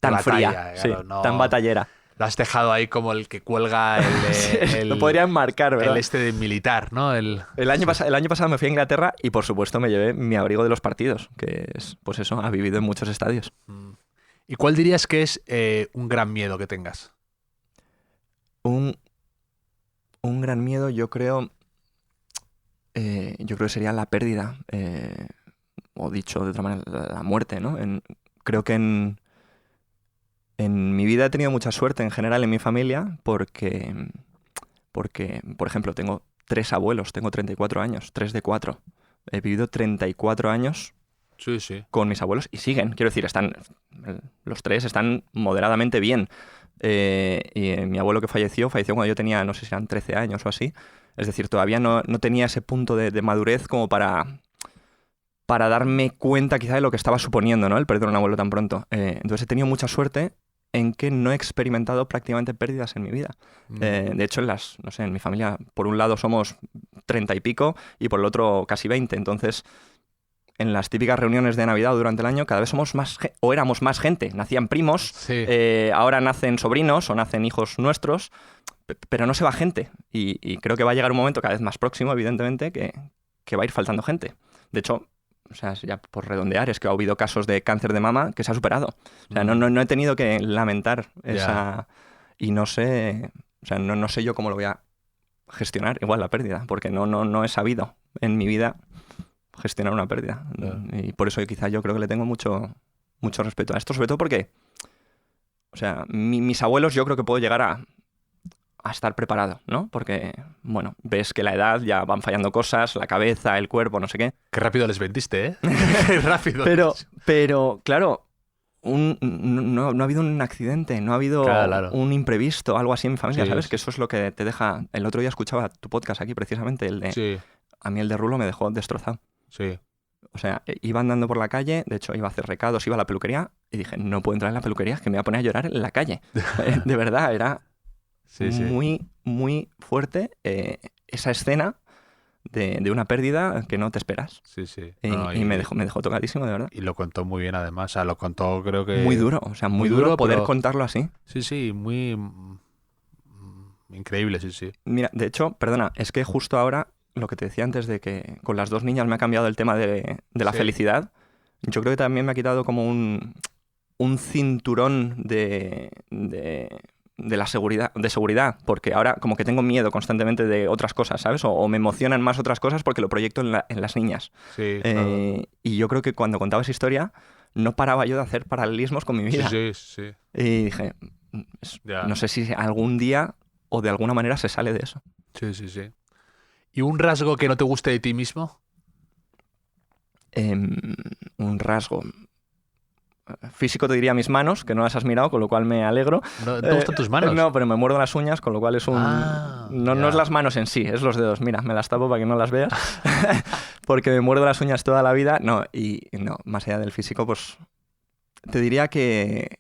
batalla, fría, claro, sí, no- tan batallera. Lo has dejado ahí como el que cuelga el, Lo podrían marcar, ¿verdad? el este de militar, ¿no? El año pasado me fui a Inglaterra y por supuesto me llevé mi abrigo de los partidos, que es, pues eso, ha vivido en muchos estadios. ¿Y cuál dirías que es un gran miedo que tengas? Un gran miedo, yo creo que sería la pérdida, o dicho de otra manera, la muerte, ¿no? Creo que en mi vida he tenido mucha suerte en general en mi familia porque, por ejemplo, tengo 3 abuelos, tengo 34 años, 3 de 4. He vivido 34 años Sí, sí. con mis abuelos y siguen. Quiero decir, los 3 están moderadamente bien. Mi abuelo que falleció cuando yo tenía, no sé si eran 13 años o así. Es decir, todavía no tenía ese punto de madurez como para darme cuenta quizá de lo que estaba suponiendo, ¿no? El perder a un abuelo tan pronto. Entonces he tenido mucha suerte en que no he experimentado prácticamente pérdidas en mi vida. De hecho, no sé, en mi familia, por un lado somos 30 y pico y por el otro casi 20. Entonces, en las típicas reuniones de Navidad o durante el año, cada vez somos más, o éramos más gente. Nacían primos, Sí. ahora nacen sobrinos o nacen hijos nuestros, pero no se va gente. Y creo que va a llegar un momento cada vez más próximo, evidentemente, que va a ir faltando gente. De hecho, o sea, ya por redondear, es que ha habido casos de cáncer de mama que se ha superado. O sea, no he tenido que lamentar esa... Y no sé, o sea, no sé yo cómo lo voy a gestionar, igual la pérdida, porque no he sabido en mi vida gestionar una pérdida. Y por eso quizá yo creo que le tengo mucho respeto a esto, sobre todo porque, o sea, mis abuelos yo creo que puedo llegar a estar preparado, ¿no? Porque, bueno, ves que la edad ya van fallando cosas, la cabeza, el cuerpo, no sé qué. Qué rápido les vendiste, ¿eh? Qué rápido. Pero claro, no ha habido un accidente, no ha habido Claro. un imprevisto, algo así en mi familia, Sí, ¿sabes? sí. Que eso es lo que te deja... El otro día escuchaba tu podcast aquí, precisamente, el de... Sí, A mí el de Rulo me dejó destrozado. sí. O sea, iba andando por la calle, de hecho iba a hacer recados, iba a la peluquería y dije, no puedo entrar en la peluquería, es que me voy a poner a llorar en la calle. De verdad, era Sí, sí. muy, muy fuerte esa escena de una pérdida que no te esperas. Sí, sí. Y, No, y me dejó tocadísimo, de verdad. Y lo contó muy bien, además. O sea, lo contó, creo que... Muy duro, o sea, muy muy duro duro, poder pero- contarlo así. Sí, sí, muy... increíble, sí, sí. Mira, de hecho, perdona, es que justo ahora, lo que te decía antes de que con las 2 niñas me ha cambiado el tema de la Sí. felicidad, yo creo que también me ha quitado como un cinturón de la seguridad, porque ahora como que tengo miedo constantemente de otras cosas, ¿sabes? O me emocionan más otras cosas porque lo proyecto en las niñas. Sí, claro. Y yo creo que cuando contaba esa historia, no paraba yo de hacer paralelismos con mi vida. Sí, sí, sí. Y dije, Ya. no sé si algún día o de alguna manera se sale de eso. Sí, sí, sí. ¿Y un rasgo que no te guste de ti mismo? Un rasgo físico te diría mis manos, que no las has mirado, con lo cual me alegro. ¿No te gustan tus manos? No, pero me muerdo las uñas, con lo cual es un... Ah, no ya. es las manos en sí, es los dedos. Mira, me las tapo para que no las veas. Porque me muerdo las uñas toda la vida. No, y no, más allá del físico, pues te diría que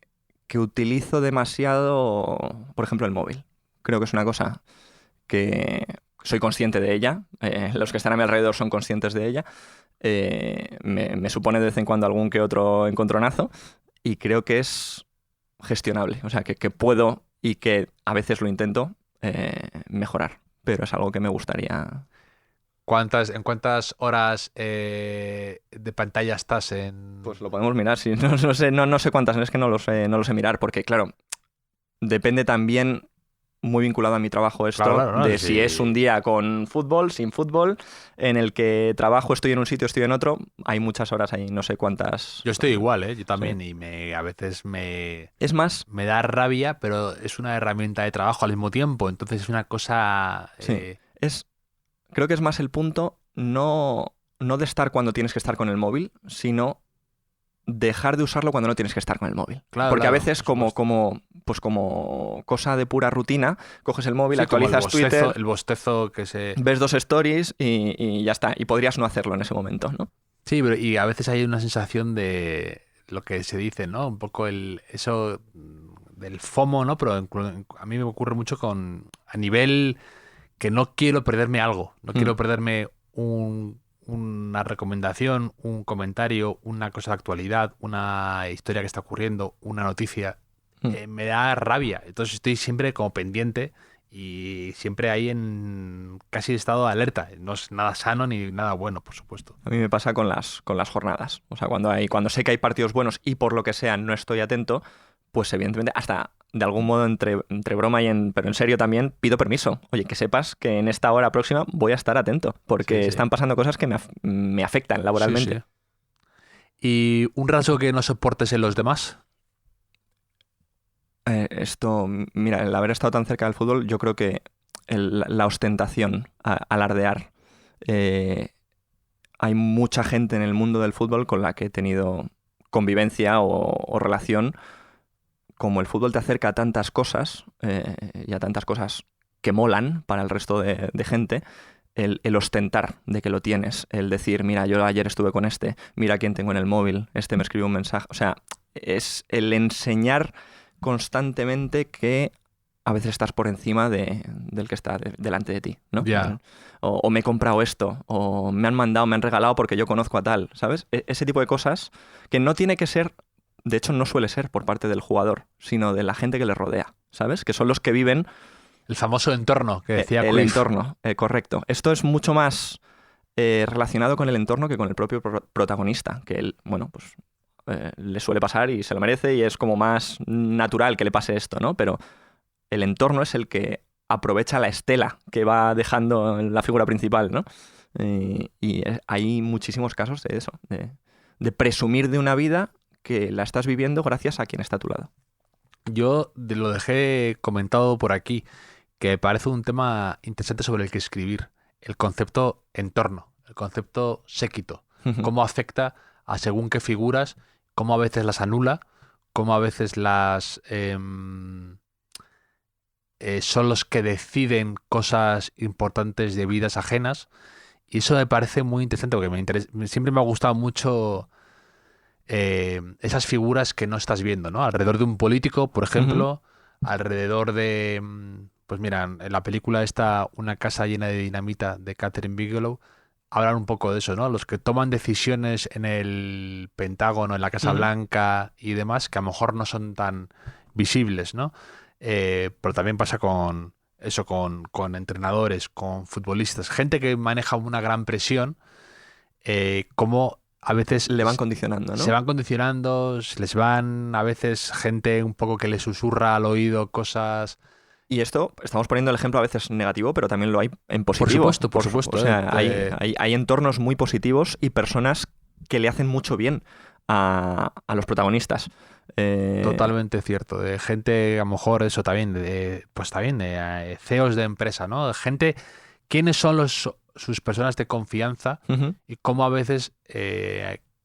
utilizo demasiado, por ejemplo, el móvil. Creo que es una cosa que soy consciente de ella. Los que están a mi alrededor son conscientes de ella. Me supone de vez en cuando algún que otro encontronazo y creo que es gestionable. O sea, que puedo y que a veces lo intento mejorar, pero es algo que me gustaría. ¿En cuántas horas de pantalla estás en...? Pues lo podemos mirar, sí. No sé cuántas, es que no lo sé mirar, porque claro, depende también muy vinculado a mi trabajo esto, Claro, ¿no? de Sí. si es un día con fútbol, sin fútbol, en el que trabajo, estoy en un sitio, estoy en otro, hay muchas horas ahí, no sé cuántas. Yo estoy igual, ¿eh? Yo también, Sí. y a veces Es más, me da rabia, pero es una herramienta de trabajo al mismo tiempo, entonces es una cosa... sí, creo que es más el punto no de estar cuando tienes que estar con el móvil, sino dejar de usarlo cuando no tienes que estar con el móvil. Claro, Porque a claro, veces por supuesto. como cosa de pura rutina, coges el móvil, Sí, como actualizas Twitter, el bostezo que se... ves 2 stories y ya está. Y podrías no hacerlo en ese momento, ¿no? Sí, pero y a veces hay una sensación de lo que se dice, ¿no? Un poco eso del FOMO, ¿no? Pero a mí me ocurre mucho a nivel que no quiero perderme algo, no quiero perderme una recomendación, un comentario, una cosa de actualidad, una historia que está ocurriendo, una noticia. Me da rabia, entonces estoy siempre como pendiente y siempre ahí en casi estado de alerta. No es nada sano ni nada bueno, por supuesto. A mí me pasa con las jornadas. O sea, cuando sé que hay partidos buenos y por lo que sea no estoy atento, pues evidentemente hasta de algún modo entre broma pero en serio también pido permiso. Oye, que sepas que en esta hora próxima voy a estar atento porque Sí. están pasando cosas que me afectan laboralmente. Sí, sí. ¿Y un rasgo que no soportes en los demás? Mira, el haber estado tan cerca del fútbol, yo creo que la ostentación, alardear. Hay mucha gente en el mundo del fútbol con la que he tenido convivencia o relación. Como el fútbol te acerca a tantas cosas y a tantas cosas que molan para el resto de gente, el ostentar de que lo tienes, el decir, mira, yo ayer estuve con mira quién tengo en el móvil, me escribió un mensaje. O sea, es el enseñar constantemente que a veces estás por encima del que está delante de ti, ¿no? Ya. O me he comprado esto, o me han regalado porque yo conozco a tal, ¿sabes? Ese tipo de cosas que no tiene que ser, de hecho no suele ser por parte del jugador, sino de la gente que le rodea, ¿sabes? Que son los que viven El famoso entorno que decía el Cruyff. entorno, correcto. Esto es mucho más relacionado con el entorno que con el propio protagonista, que él, bueno, pues le suele pasar y se lo merece y es como más natural que le pase esto, ¿no? Pero el entorno es el que aprovecha la estela que va dejando la figura principal, ¿no? Y hay muchísimos casos de eso, de presumir de una vida que la estás viviendo gracias a quien está a tu lado. Yo lo dejé comentado por aquí, que me parece un tema interesante sobre el que escribir. El concepto entorno, el concepto séquito. Cómo afecta a según qué figuras, cómo a veces las anula, cómo a veces son los que deciden cosas importantes de vidas ajenas. Y eso me parece muy interesante porque siempre me ha gustado mucho esas figuras que no estás viendo, ¿no? Alrededor de un político, por ejemplo, alrededor de... Pues mira, en la película está Una casa llena de dinamita de Catherine Bigelow, hablan un poco de eso, ¿no? Los que toman decisiones en el Pentágono, en la Casa Blanca y demás, que a lo mejor no son tan visibles, ¿no? Pero también pasa con entrenadores, con futbolistas, gente que maneja una gran presión, como a veces Le van condicionando, ¿no? se van condicionando, les van a veces gente un poco que les susurra al oído cosas. Y esto, estamos poniendo el ejemplo a veces negativo, pero también lo hay en positivo. Por supuesto. O sea, hay entornos muy positivos y personas que le hacen mucho bien a los protagonistas. Totalmente cierto. De gente, a lo mejor eso también, CEOs de empresa, ¿no? De gente, ¿quiénes son sus personas de confianza? Y cómo a veces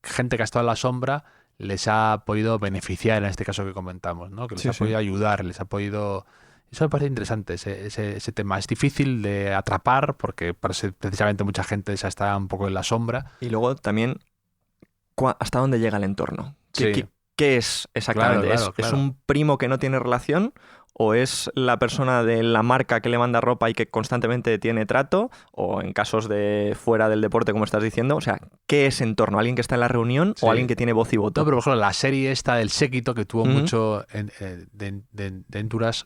gente que ha estado en la sombra les ha podido beneficiar, en este caso que comentamos, ¿no? Que les ha podido ayudar, les ha podido... Eso me parece interesante, ese tema. Es difícil de atrapar porque precisamente mucha gente ya está un poco en la sombra. Y luego también, ¿hasta dónde llega el entorno? Sí. ¿Qué es exactamente? Claro. ¿Es un primo que no tiene relación? ¿O es la persona de la marca que le manda ropa y que constantemente tiene trato? ¿O en casos de fuera del deporte, como estás diciendo? O sea, ¿qué es entorno? ¿Alguien que está en la reunión o alguien que tiene voz y voto? No, pero por ejemplo, la serie esta del séquito que tuvo mucho de Entourage,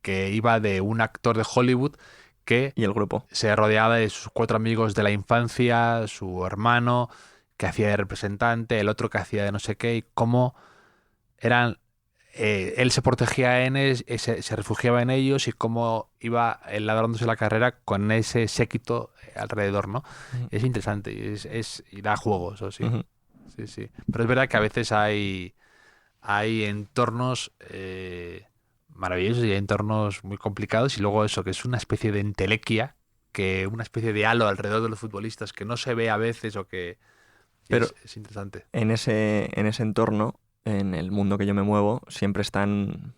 que iba de un actor de Hollywood que y el grupo se rodeaba de sus 4 amigos de la infancia, su hermano que hacía de representante, el otro que hacía de no sé qué, y cómo eran él se protegía se refugiaba en ellos y cómo iba labrándose la carrera con ese séquito alrededor, ¿no? Ujú. Es interesante y da juego, eso sí. Ujú. Sí, sí. Pero es verdad que a veces hay entornos maravillosos y hay entornos muy complicados y luego eso, que es una especie de entelequia, una especie de halo alrededor de los futbolistas que no se ve a veces o que Pero es interesante. en ese entorno, en el mundo que yo me muevo, siempre están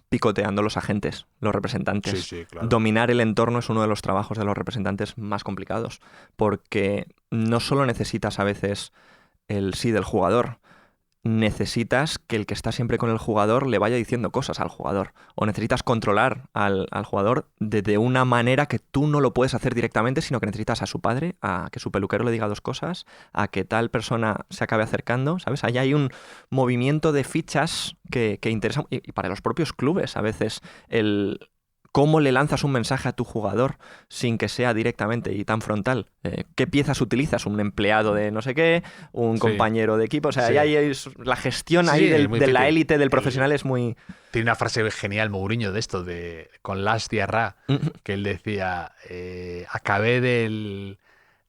picoteando los agentes, los representantes. Sí, sí, claro. Dominar el entorno es uno de los trabajos de los representantes más complicados, porque no solo necesitas a veces el sí del jugador, necesitas que el que está siempre con el jugador le vaya diciendo cosas al jugador. O necesitas controlar al jugador de una manera que tú no lo puedes hacer directamente, sino que necesitas a su padre, a que su peluquero le diga dos cosas, a que tal persona se acabe acercando, ¿sabes? Ahí hay un movimiento de fichas que interesa. Y para los propios clubes, a veces, cómo le lanzas un mensaje a tu jugador sin que sea directamente y tan frontal. ¿Qué piezas utilizas? ¿Un empleado de no sé qué? ¿Un compañero de equipo? O sea, Sí. ahí hay la gestión ahí Sí, muy de la difícil. élite del profesional es muy... Tiene una frase genial, Mourinho, de esto, con Las Diarra, que él decía, acabé de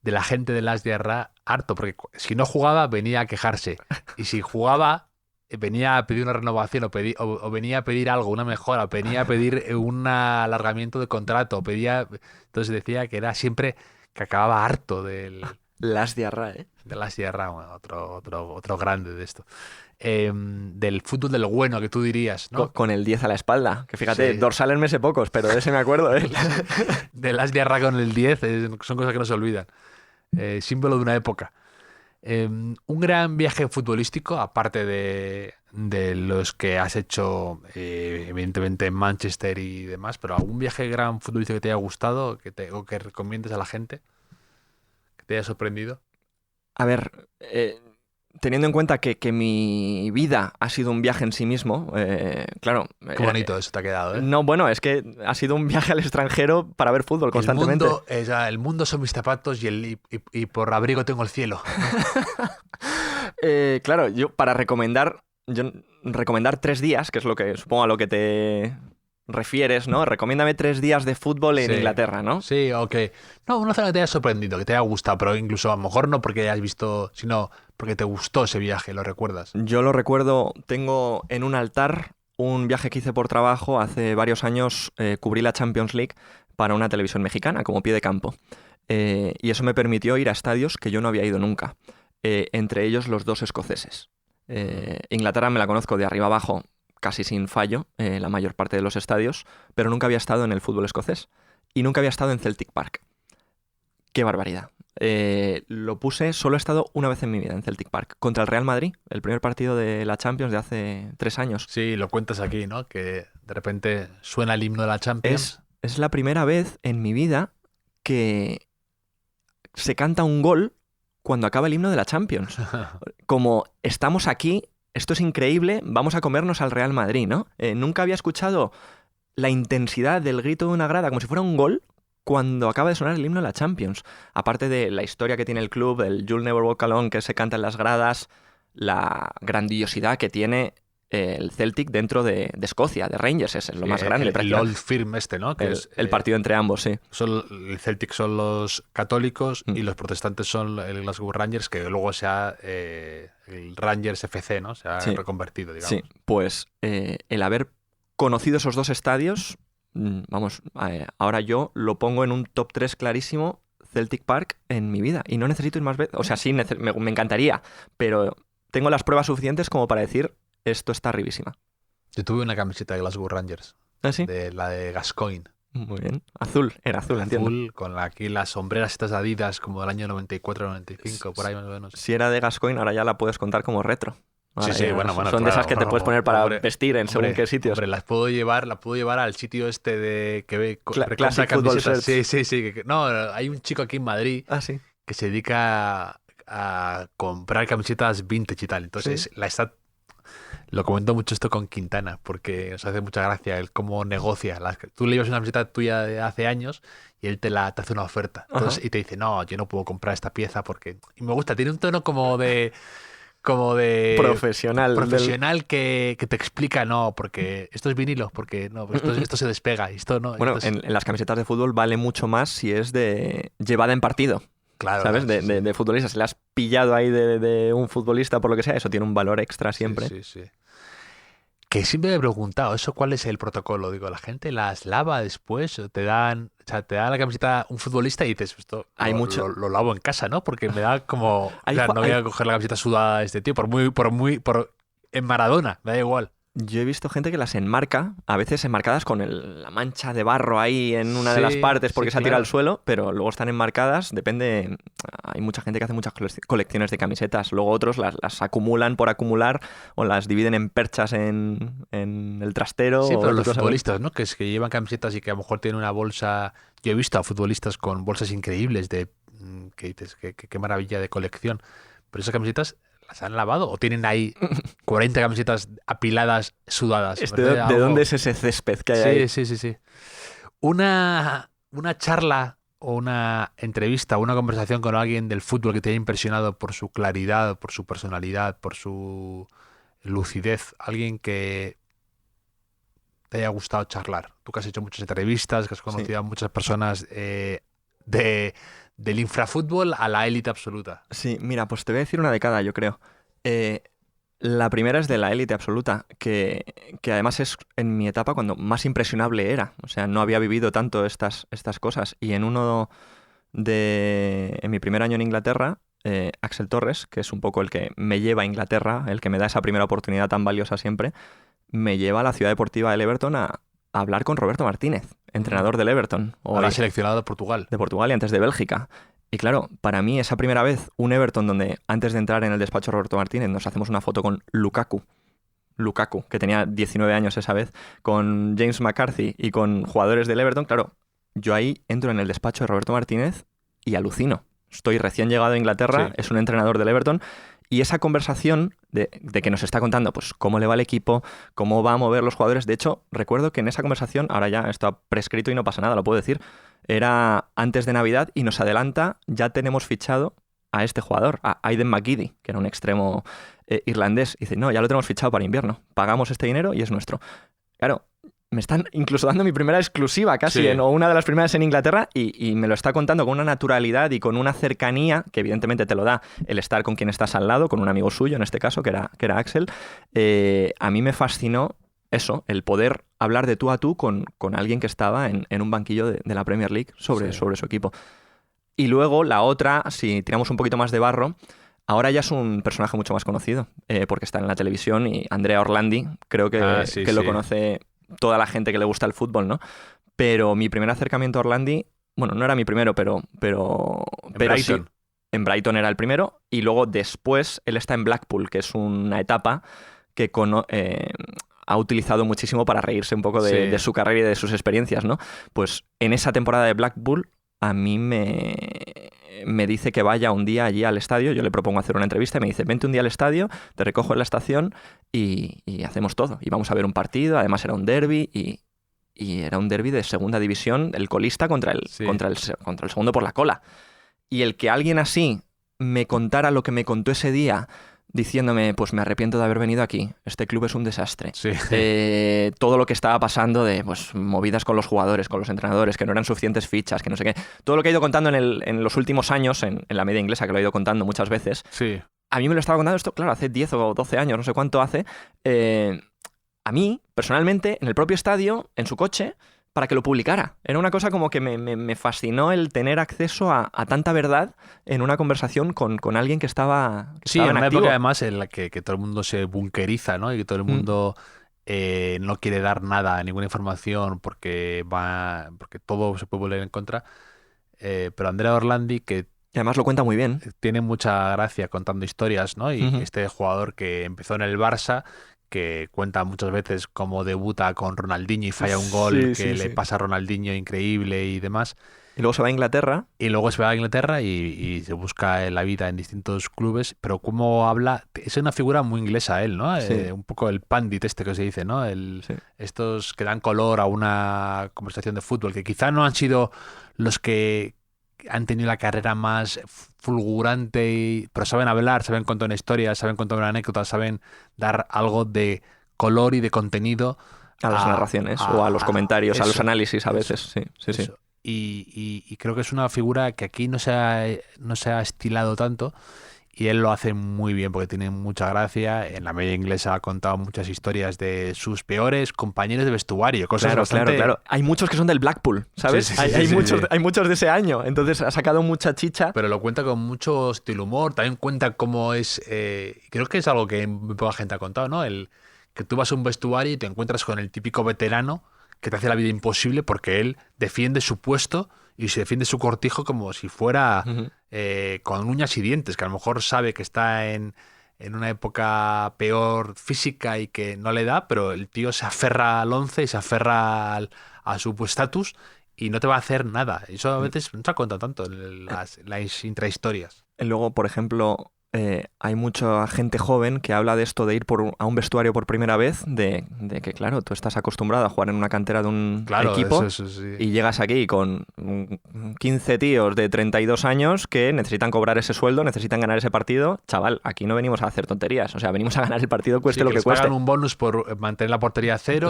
la gente de Las Diarra harto, porque si no jugaba venía a quejarse, y si jugaba venía a pedir una renovación o venía a pedir algo, una mejora, o venía a pedir un alargamiento de contrato, entonces decía que era siempre que acababa harto Las diarra, ¿eh? de Las Diarra, bueno, otro grande de esto. Del fútbol del bueno, que tú dirías, ¿no? Con el 10 a la espalda. Que fíjate, Sí. dorsales me sé pocos, pero de ese me acuerdo, ¿eh? De Las Diarra con el 10, son cosas que no se olvidan. Símbolo de una época. Un gran viaje futbolístico, aparte de los que has hecho, evidentemente en Manchester y demás, pero algún viaje gran futbolístico que te haya gustado o que recomiendes a la gente, que te haya sorprendido. A ver, teniendo en cuenta que mi vida ha sido un viaje en sí mismo, claro... Qué bonito eso te ha quedado, ¿eh? No, bueno, es que ha sido un viaje al extranjero para ver fútbol constantemente. El mundo son mis zapatos y por abrigo tengo el cielo. Claro, yo recomendar 3 días, que es lo que supongo a lo que te refieres, ¿no? Recomiéndame 3 días de fútbol en Sí. Inglaterra, ¿no? Sí, ok. No, una zona que te haya sorprendido, que te haya gustado, pero incluso a lo mejor no porque hayas visto, sino porque te gustó ese viaje, ¿lo recuerdas? Yo lo recuerdo, tengo en un altar un viaje que hice por trabajo hace varios años, cubrí la Champions League para una televisión mexicana como pie de campo. Y eso me permitió ir a estadios que yo no había ido nunca, entre ellos los 2 escoceses. Inglaterra me la conozco de arriba abajo, casi sin fallo, la mayor parte de los estadios, pero nunca había estado en el fútbol escocés y nunca había estado en Celtic Park. ¡Qué barbaridad! Lo puse, solo he estado una vez en mi vida en Celtic Park, contra el Real Madrid, el primer partido de la Champions de hace 3 años. Sí, lo cuentas aquí, ¿no? Que de repente suena el himno de la Champions. Es la primera vez en mi vida que se canta un gol cuando acaba el himno de la Champions. Como estamos aquí, esto es increíble, vamos a comernos al Real Madrid, ¿no? Nunca había escuchado la intensidad del grito de una grada como si fuera un gol cuando acaba de sonar el himno de la Champions. Aparte de la historia que tiene el club, el You'll Never Walk Alone que se canta en las gradas, la grandiosidad que tiene el Celtic dentro de Escocia, de Rangers, es lo más grande. El Old Firm ¿no? Que es, el partido entre ambos, sí. El Celtic son los católicos y los protestantes son el Glasgow Rangers, que luego el Rangers FC, ¿no? Se ha reconvertido, digamos. Sí, pues el haber conocido esos 2 estadios, vamos, ahora yo lo pongo en un top 3 clarísimo, Celtic Park, en mi vida. Y no necesito ir más veces. O sea, sí, me encantaría, pero tengo las pruebas suficientes como para decir, esto está arribísima. Yo tuve una camiseta de Glasgow Rangers. ¿Ah, sí? La de Gascoigne. Muy bien. Era azul, entiendo. Azul, con aquí las sombreras estas Adidas como del año 94-95, por ahí más o menos. Si era de Gascoigne, ahora ya la puedes contar como retro. Ahora sí, bueno. Son claro, de esas que te puedes poner para vestir en según qué sitios. Hombre, la puedo llevar al sitio este de que ve Classic Football Shirts. Sí. No, hay un chico aquí en Madrid que se dedica a comprar camisetas vintage y tal. Entonces, lo comento mucho esto con Quintana, porque nos hace mucha gracia el cómo negocia. Tú le llevas una camiseta tuya de hace años y él te hace una oferta. Entonces, y te dice, no, yo no puedo comprar esta pieza porque... Y me gusta, tiene un tono como de como de Profesional. profesional que te explica, no, porque esto es vinilo, porque no, esto se despega, y esto no. Bueno, esto es- en las camisetas de fútbol vale mucho más si es de llevada en partido, claro, ¿sabes? claro, sí, De futbolista. Si le has pillado ahí de un futbolista por lo que sea, eso tiene un valor extra sí, siempre. sí, sí. Que siempre me he preguntado, ¿eso cuál es el protocolo? Digo, ¿la gente las lava después? ¿O te dan, o sea, te dan la camiseta un futbolista y dices, esto Hay lo, mucho- lo lavo en casa, ¿no? Porque me da como, o Hay sea, ju- no voy hay- a coger la camiseta sudada de este tío, en Maradona, me da igual. Yo he visto gente que las enmarca, a veces enmarcadas con la mancha de barro ahí en una de las Sí, partes porque sí, se ha tirado claro. al suelo, pero luego están enmarcadas, depende. Hay mucha gente que hace muchas colecciones de camisetas, luego otros las acumulan por acumular o las dividen en perchas en el trastero. Sí, o pero los otras- futbolistas, ¿no? Que llevan camisetas y que a lo mejor tienen una bolsa. Yo he visto a futbolistas con bolsas increíbles que dices, qué maravilla de colección. Pero esas camisetas las han lavado o tienen ahí 40 camisetas apiladas, sudadas. Me ¿De parece algo- dónde es ese césped que hay ahí? Sí, sí, sí, sí. Una charla o una entrevista o una conversación con alguien del fútbol que te haya impresionado por su claridad, por su personalidad, por su lucidez. Alguien que te haya gustado charlar. Tú que has hecho muchas entrevistas, que has conocido a muchas personas del infrafútbol a la élite absoluta. Sí, mira, pues te voy a decir una de cada, yo creo. La primera es de la élite absoluta, que además es en mi etapa cuando más impresionable era. O sea, no había vivido tanto estas cosas. Y en mi primer año en Inglaterra, Axel Torres, que es un poco el que me lleva a Inglaterra, el que me da esa primera oportunidad tan valiosa siempre, me lleva a la ciudad deportiva del Everton a hablar con Roberto Martínez, entrenador del Everton. Ahora seleccionado de Portugal. De Portugal y antes de Bélgica. Y claro, para mí esa primera vez, un Everton donde antes de entrar en el despacho de Roberto Martínez nos hacemos una foto con Lukaku, que tenía 19 años esa vez, con James McCarthy y con jugadores del Everton, claro, yo ahí entro en el despacho de Roberto Martínez y alucino. Estoy recién llegado a Inglaterra, Sí. es un entrenador del Everton, y esa conversación de que nos está contando pues cómo le va el equipo, cómo va a mover los jugadores. De hecho, recuerdo que en esa conversación, ahora ya está prescrito y no pasa nada, lo puedo decir, era antes de Navidad y nos adelanta, ya tenemos fichado a este jugador, a Aiden McGeady, que era un extremo irlandés. Y dice, no, ya lo tenemos fichado para invierno, pagamos este dinero y es nuestro. Claro, me están incluso dando mi primera exclusiva casi, Sí. o una de las primeras en Inglaterra, y me lo está contando con una naturalidad y con una cercanía que evidentemente te lo da el estar con quien estás al lado, con un amigo suyo en este caso, que era Axel. A mí me fascinó eso, el poder hablar de tú a tú con alguien que estaba en un banquillo de la Premier League sobre su equipo. Y luego la otra, si tiramos un poquito más de barro, ahora ya es un personaje mucho más conocido, porque está en la televisión, y Andrea Orlandi, creo que lo conoce toda la gente que le gusta el fútbol, ¿no? Pero mi primer acercamiento a Orlandi, bueno, no era mi primero, pero Brighton. sí, en Brighton era el primero, y luego después él está en Blackpool, que es una etapa que ha utilizado muchísimo para reírse un poco de su carrera y de sus experiencias, ¿no? Pues en esa temporada de Blackpool a mí me dice que vaya un día allí al estadio, yo le propongo hacer una entrevista y me dice, vente un día al estadio, te recojo en la estación y hacemos todo. Y vamos a ver un partido, además era un derbi y era un derbi de segunda división, el colista contra el segundo por la cola. Y el que alguien así me contara lo que me contó ese día, diciéndome, pues me arrepiento de haber venido aquí, este club es un desastre. Sí. Todo lo que estaba pasando de pues, movidas con los jugadores, con los entrenadores, que no eran suficientes fichas, que no sé qué. Todo lo que he ido contando en los últimos años, en la media inglesa, que lo he ido contando muchas veces. Sí. A mí me lo estaba contando esto, claro, hace 10 o 12 años, no sé cuánto hace. A mí, personalmente, en el propio estadio, en su coche, para que lo publicara. Era una cosa como que me fascinó el tener acceso a tanta verdad en una conversación con alguien que estaba Sí, en una activo. época además en la que todo el mundo se bunkeriza, ¿no? Y que todo el mundo no quiere dar nada, ninguna información, porque todo se puede volver en contra. Pero Andrea Orlandi, que Y además lo cuenta muy bien. tiene mucha gracia contando historias, ¿no? Y Ujú. este jugador que empezó en el Barça, que cuenta muchas veces cómo debuta con Ronaldinho y falla un gol Sí, que sí, le sí. pasa a Ronaldinho increíble y demás. Y luego se va a Inglaterra. Y luego se va a Inglaterra y se busca la vida en distintos clubes, pero cómo habla, es una figura muy inglesa él, ¿no? Sí. Un poco el pandit este que se dice, ¿no? Sí. Estos que dan color a una conversación de fútbol, que quizá no han sido los que han tenido la carrera más fulgurante, pero saben hablar, saben contar una historia, saben contar una anécdota, saben dar algo de color y de contenido A las narraciones o a los comentarios, a los eso, análisis a veces, sí. eso. Y creo que es una figura que aquí no se ha estilado tanto, y él lo hace muy bien porque tiene mucha gracia. En la media inglesa ha contado muchas historias de sus peores compañeros de vestuario, cosas bastante... Claro. Hay muchos que son del Blackpool, ¿sabes? Sí. Hay muchos de ese año, entonces ha sacado mucha chicha. Pero lo cuenta con mucho estilo humor, también cuenta cómo es... creo que es algo que muy poca gente ha contado, ¿no? Que tú vas a un vestuario y te encuentras con el típico veterano que te hace la vida imposible porque él defiende su puesto y se defiende su cortijo como si fuera con uñas y dientes, que a lo mejor sabe que está en una época peor física y que no le da, pero el tío se aferra al once y se aferra a su estatus y no te va a hacer nada. Eso a veces no se ha contado tanto en las intrahistorias. Luego, por ejemplo, hay mucha gente joven que habla de esto de ir a un vestuario por primera vez, de que, claro, tú estás acostumbrado a jugar en una cantera de un equipo eso sí. Y llegas aquí con 15 tíos de 32 años que necesitan cobrar ese sueldo, necesitan ganar ese partido. Chaval, aquí no venimos a hacer tonterías, o sea, venimos a ganar el partido cueste lo que cueste. Pagan un bonus por mantener la portería a cero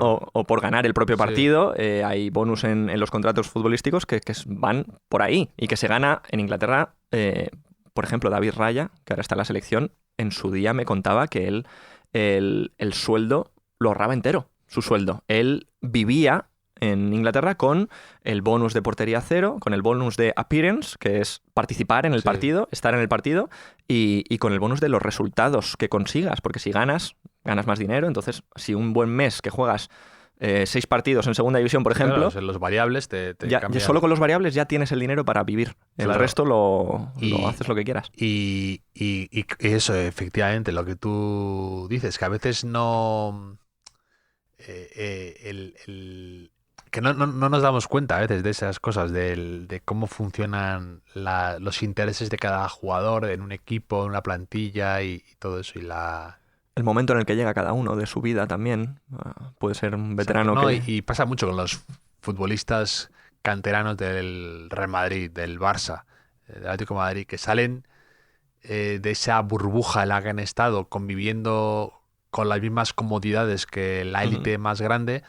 o por ganar el propio partido. Hay bonus en los contratos futbolísticos que van por ahí y que se gana en Inglaterra. Por ejemplo, David Raya, que ahora está en la selección, en su día me contaba que él el sueldo lo ahorraba entero, su sueldo. Él vivía en Inglaterra con el bonus de portería cero, con el bonus de appearance, que es participar en el partido, estar en el partido, y con el bonus de los resultados que consigas, porque si ganas más dinero. Entonces, si un buen mes que juegas 6 partidos en segunda división, por ejemplo... Claro, los variables te cambian. Solo con los variables ya tienes el dinero para vivir. El resto lo haces lo que quieras. Y eso, efectivamente, lo que tú dices, que a veces no... que no nos damos cuenta a veces de esas cosas, de cómo funcionan los intereses de cada jugador en un equipo, en una plantilla y todo eso. El momento en el que llega cada uno de su vida también. Puede ser un veterano y pasa mucho con los futbolistas canteranos del Real Madrid, del Barça, del Atlético de Madrid, que salen de esa burbuja en la que han estado conviviendo con las mismas comodidades que la élite más grande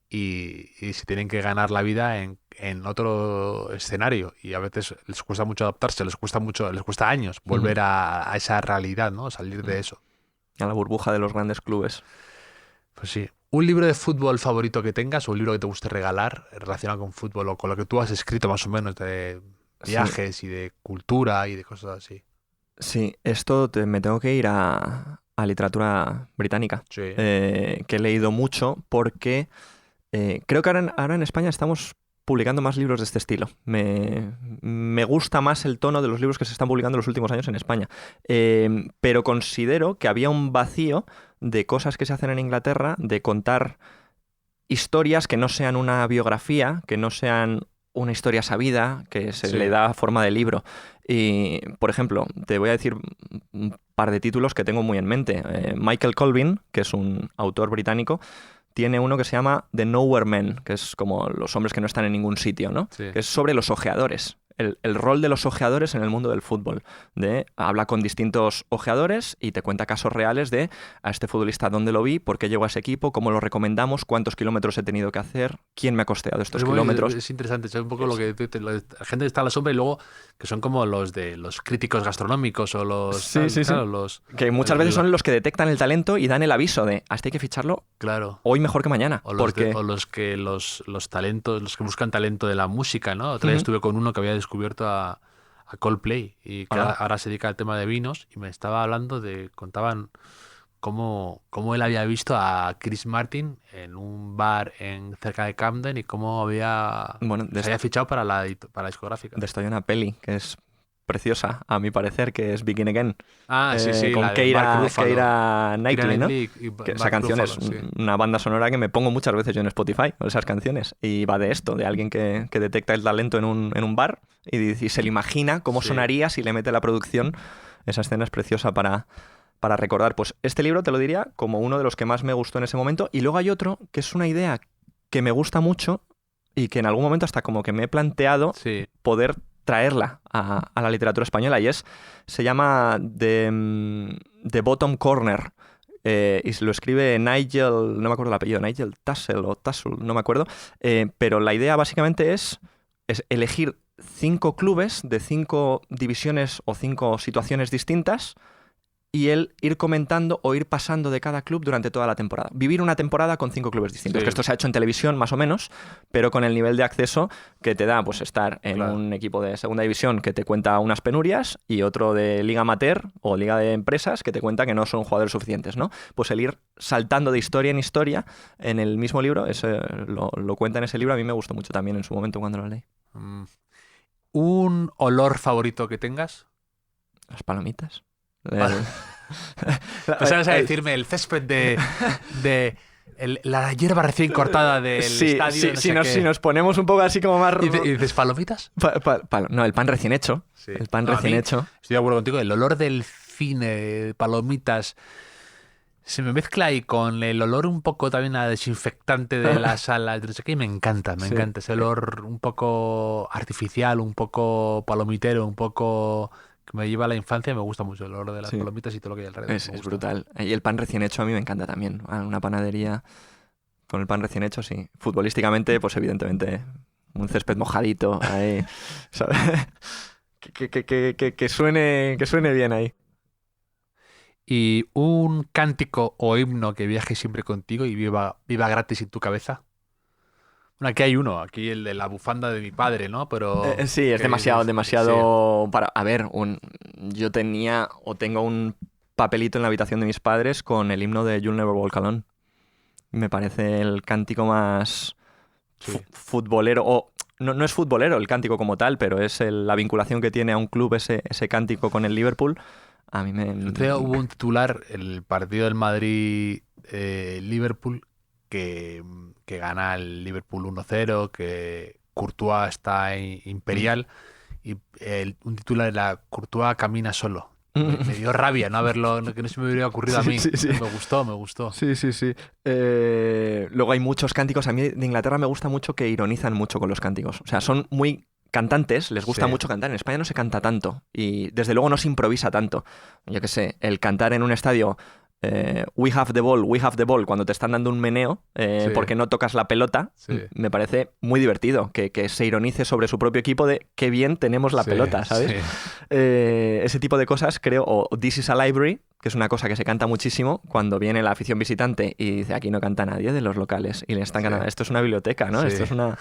y se tienen que ganar la vida en otro escenario, y a veces les cuesta mucho adaptarse, les cuesta años volver a esa realidad, ¿no? Salir de eso. A la burbuja de los grandes clubes. Pues sí. ¿Un libro de fútbol favorito que tengas o un libro que te guste regalar relacionado con fútbol o con lo que tú has escrito más o menos de viajes y de cultura y de cosas así? Sí, esto me tengo que ir a literatura británica, que he leído mucho porque creo que ahora en España estamos publicando más libros de este estilo. Me gusta más el tono de los libros que se están publicando en los últimos años en España. Pero considero que había un vacío de cosas que se hacen en Inglaterra, de contar historias que no sean una biografía, que no sean una historia sabida, que se le da forma de libro. Y, por ejemplo, te voy a decir un par de títulos que tengo muy en mente. Michael Colvin, que es un autor británico, tiene uno que se llama The Nowhere Men, que es como los hombres que no están en ningún sitio, ¿no? Sí. Que es sobre los ojeadores. El rol de los ojeadores en el mundo del fútbol. Habla con distintos ojeadores y te cuenta casos reales de a este futbolista dónde lo vi, por qué llegó a ese equipo, cómo lo recomendamos, cuántos kilómetros he tenido que hacer, quién me ha costeado estos kilómetros. Es interesante, es un poco lo que la gente está a la sombra y luego que son como los de los críticos gastronómicos o los... Los, que muchas veces son los que detectan el talento y dan el aviso de hasta hay que ficharlo hoy mejor que mañana. O los talentos, los que buscan talento de la música, ¿no? Otra vez estuve con uno que había descubierto a Coldplay y que ahora se dedica al tema de vinos y me estaba hablando contaban cómo él había visto a Chris Martin en un bar cerca de Camden y cómo se había fichado para la discográfica. De esto hay una peli que es preciosa, a mi parecer, que es Begin Again. Sí, con Keira Knightley, ¿no? Esa canción es una banda sonora que me pongo muchas veces yo en Spotify, esas canciones, y va de esto, de alguien que detecta el talento en un bar y se le imagina cómo sonaría si le mete la producción. Esa escena es preciosa para recordar. Pues este libro te lo diría como uno de los que más me gustó en ese momento, y luego hay otro que es una idea que me gusta mucho y que en algún momento hasta como que me he planteado poder traerla a la literatura española, y se llama The Bottom Corner. Y lo escribe Nigel, no me acuerdo el apellido, Nigel Tassel o Tassel, no me acuerdo, pero la idea básicamente es elegir 5 clubes de 5 divisiones o 5 situaciones distintas, y él ir comentando o ir pasando de cada club durante toda la temporada. Vivir una temporada con 5 clubes distintos. Sí. Que esto se ha hecho en televisión más o menos, pero con el nivel de acceso que te da pues estar en Claro. un equipo de segunda división que te cuenta unas penurias, y otro de liga amateur o liga de empresas que te cuenta que no son jugadores suficientes, ¿no? Pues el ir saltando de historia en historia en el mismo libro, lo cuenta en ese libro. A mí me gustó mucho también en su momento cuando lo leí. ¿Un olor favorito que tengas? Las palomitas. Pensabas a decirme el césped de la hierba recién cortada del estadio. Sí, si nos ponemos un poco así como más... ¿Y dices palomitas? No, el pan recién hecho. Sí. El pan No, a recién mí hecho. Estoy de acuerdo contigo. El olor del cine, palomitas, se me mezcla ahí con el olor un poco también a desinfectante de la sala. No sé qué, y me encanta. Sí. Ese olor un poco artificial, un poco palomitero, un poco... que me lleva a la infancia. Me gusta mucho el olor de las Sí. palomitas y todo lo que hay alrededor. Es Me gusta. brutal. Y el pan recién hecho a mí me encanta también. Una panadería con el pan recién hecho, sí. Futbolísticamente, pues evidentemente un césped mojadito ahí, ¿sabes? que suene bien ahí. Y un cántico o himno que viaje siempre contigo y viva gratis en tu cabeza. Bueno, aquí hay uno, aquí el de la bufanda de mi padre, ¿no? Pero Sí, es que demasiado sí. para... A ver, yo tenía o tengo un papelito en la habitación de mis padres con el himno de You'll Never Walk Alone. Me parece el cántico más Sí. futbolero, o no es futbolero el cántico como tal, pero es la vinculación que tiene a un club ese cántico con el Liverpool. A mí me... El otro día hubo un titular, el partido del Madrid-Liverpool, que gana el Liverpool 1-0, que Courtois está imperial, y un titular era Courtois camina solo. Me dio rabia no haberlo, que no se me hubiera ocurrido a mí. Sí. Me gustó. Sí. Luego hay muchos cánticos. A mí de Inglaterra me gusta mucho que ironizan mucho con los cánticos. O sea, son muy cantantes, les gusta Sí. mucho cantar. En España no se canta tanto y desde luego no se improvisa tanto. Yo qué sé, el cantar en un estadio we have the ball, cuando te están dando un meneo Sí. porque no tocas la pelota, Sí. me parece muy divertido que se ironice sobre su propio equipo de qué bien tenemos la Sí, pelota, ¿sabes? sí. Ese tipo de cosas, creo, o This is a Library, que es una cosa que se canta muchísimo cuando viene la afición visitante y dice, aquí no canta nadie de los locales, y le están Sí. cantando, esto es una biblioteca, ¿no? Sí. Esto es una...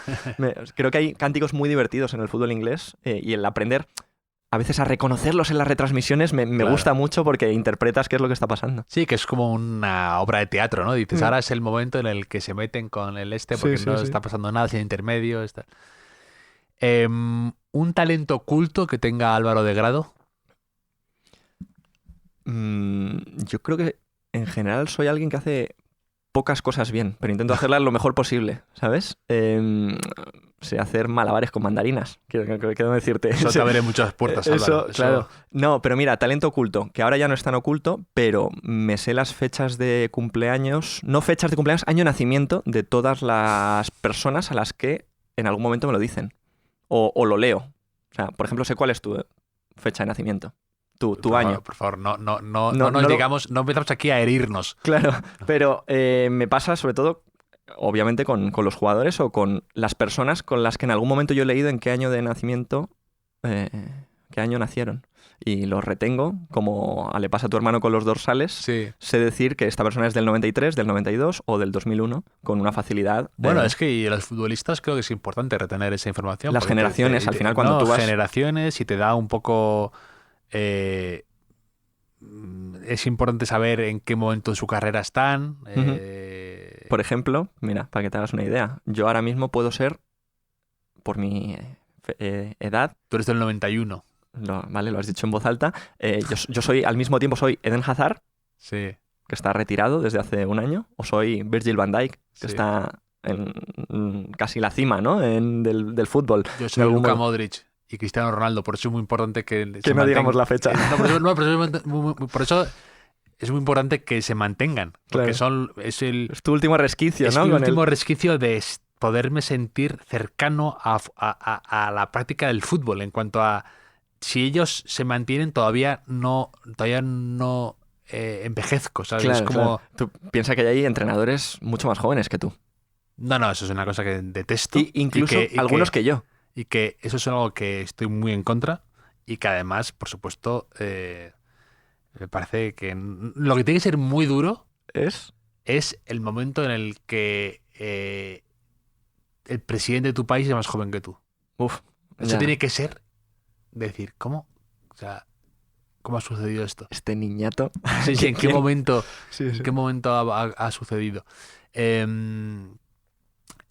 Creo que hay cánticos muy divertidos en el fútbol inglés, y el aprender a veces a reconocerlos en las retransmisiones me Claro. gusta mucho porque interpretas qué es lo que está pasando. Sí, que es como una obra de teatro, ¿no? Dices, Mm. ahora es el momento en el que se meten con el porque Sí, no sí. está pasando nada, sin intermedio. ¿Un talento oculto que tenga Álvaro de Grado? Yo creo que en general soy alguien que hace pocas cosas bien, pero intento hacerlas lo mejor posible, ¿sabes? Sé hacer malabares con mandarinas, quiero decirte. Eso te abre muchas puertas, Álvaro. Claro. No, pero mira, talento oculto, que ahora ya no es tan oculto, pero me sé las fechas de cumpleaños, no fechas de cumpleaños, año de nacimiento de todas las personas a las que en algún momento me lo dicen. O lo leo. O sea, por ejemplo, sé cuál es tu fecha de nacimiento. Tu año. Por favor, no no empezamos aquí a herirnos. Claro, pero me pasa sobre todo, obviamente, con los jugadores o con las personas con las que en algún momento yo he leído en qué año de nacimiento, qué año nacieron. Y los retengo, como le pasa a tu hermano con los dorsales. Sí. Sé decir que esta persona es del 93, del 92 o del 2001 con una facilidad. Bueno, es que y los futbolistas creo que es importante retener esa información. Las porque generaciones, al final, cuando tú vas... generaciones, y te da un poco... es importante saber en qué momento de su carrera están. Por ejemplo, mira, para que te hagas una idea, yo ahora mismo puedo ser, por mi edad... Tú eres del 91. Vale, lo has dicho en voz alta. Yo soy, al mismo tiempo, soy Eden Hazard, Sí. que está retirado desde hace un año, o soy Virgil van Dijk, que Sí. está en casi la cima, ¿no? del fútbol. Yo soy De algún Luka modo. Modric y Cristiano Ronaldo, por eso es muy importante que Que no digamos la fecha. Por eso es muy importante que se mantengan, porque Claro. es Es tu último resquicio, es ¿no? mi Con último resquicio de poderme sentir cercano a la práctica del fútbol, en cuanto a si ellos se mantienen, todavía no envejezco, ¿sabes? Claro, Es como... claro. Tú piensas que hay entrenadores mucho más jóvenes que tú. No, eso es una cosa que detesto. Y incluso algunos que yo. Y que eso es algo que estoy muy en contra y que además, por supuesto, me parece que lo que tiene que ser muy duro ¿Es? es el momento en el que el presidente de tu país es más joven que tú. Uf. Eso ya. tiene que ser decir, ¿cómo? O sea, ¿cómo ha sucedido esto? Este niñato. Sí, sí, ¿en qué ¿Quién? momento, Sí, en sí. qué momento ha sucedido?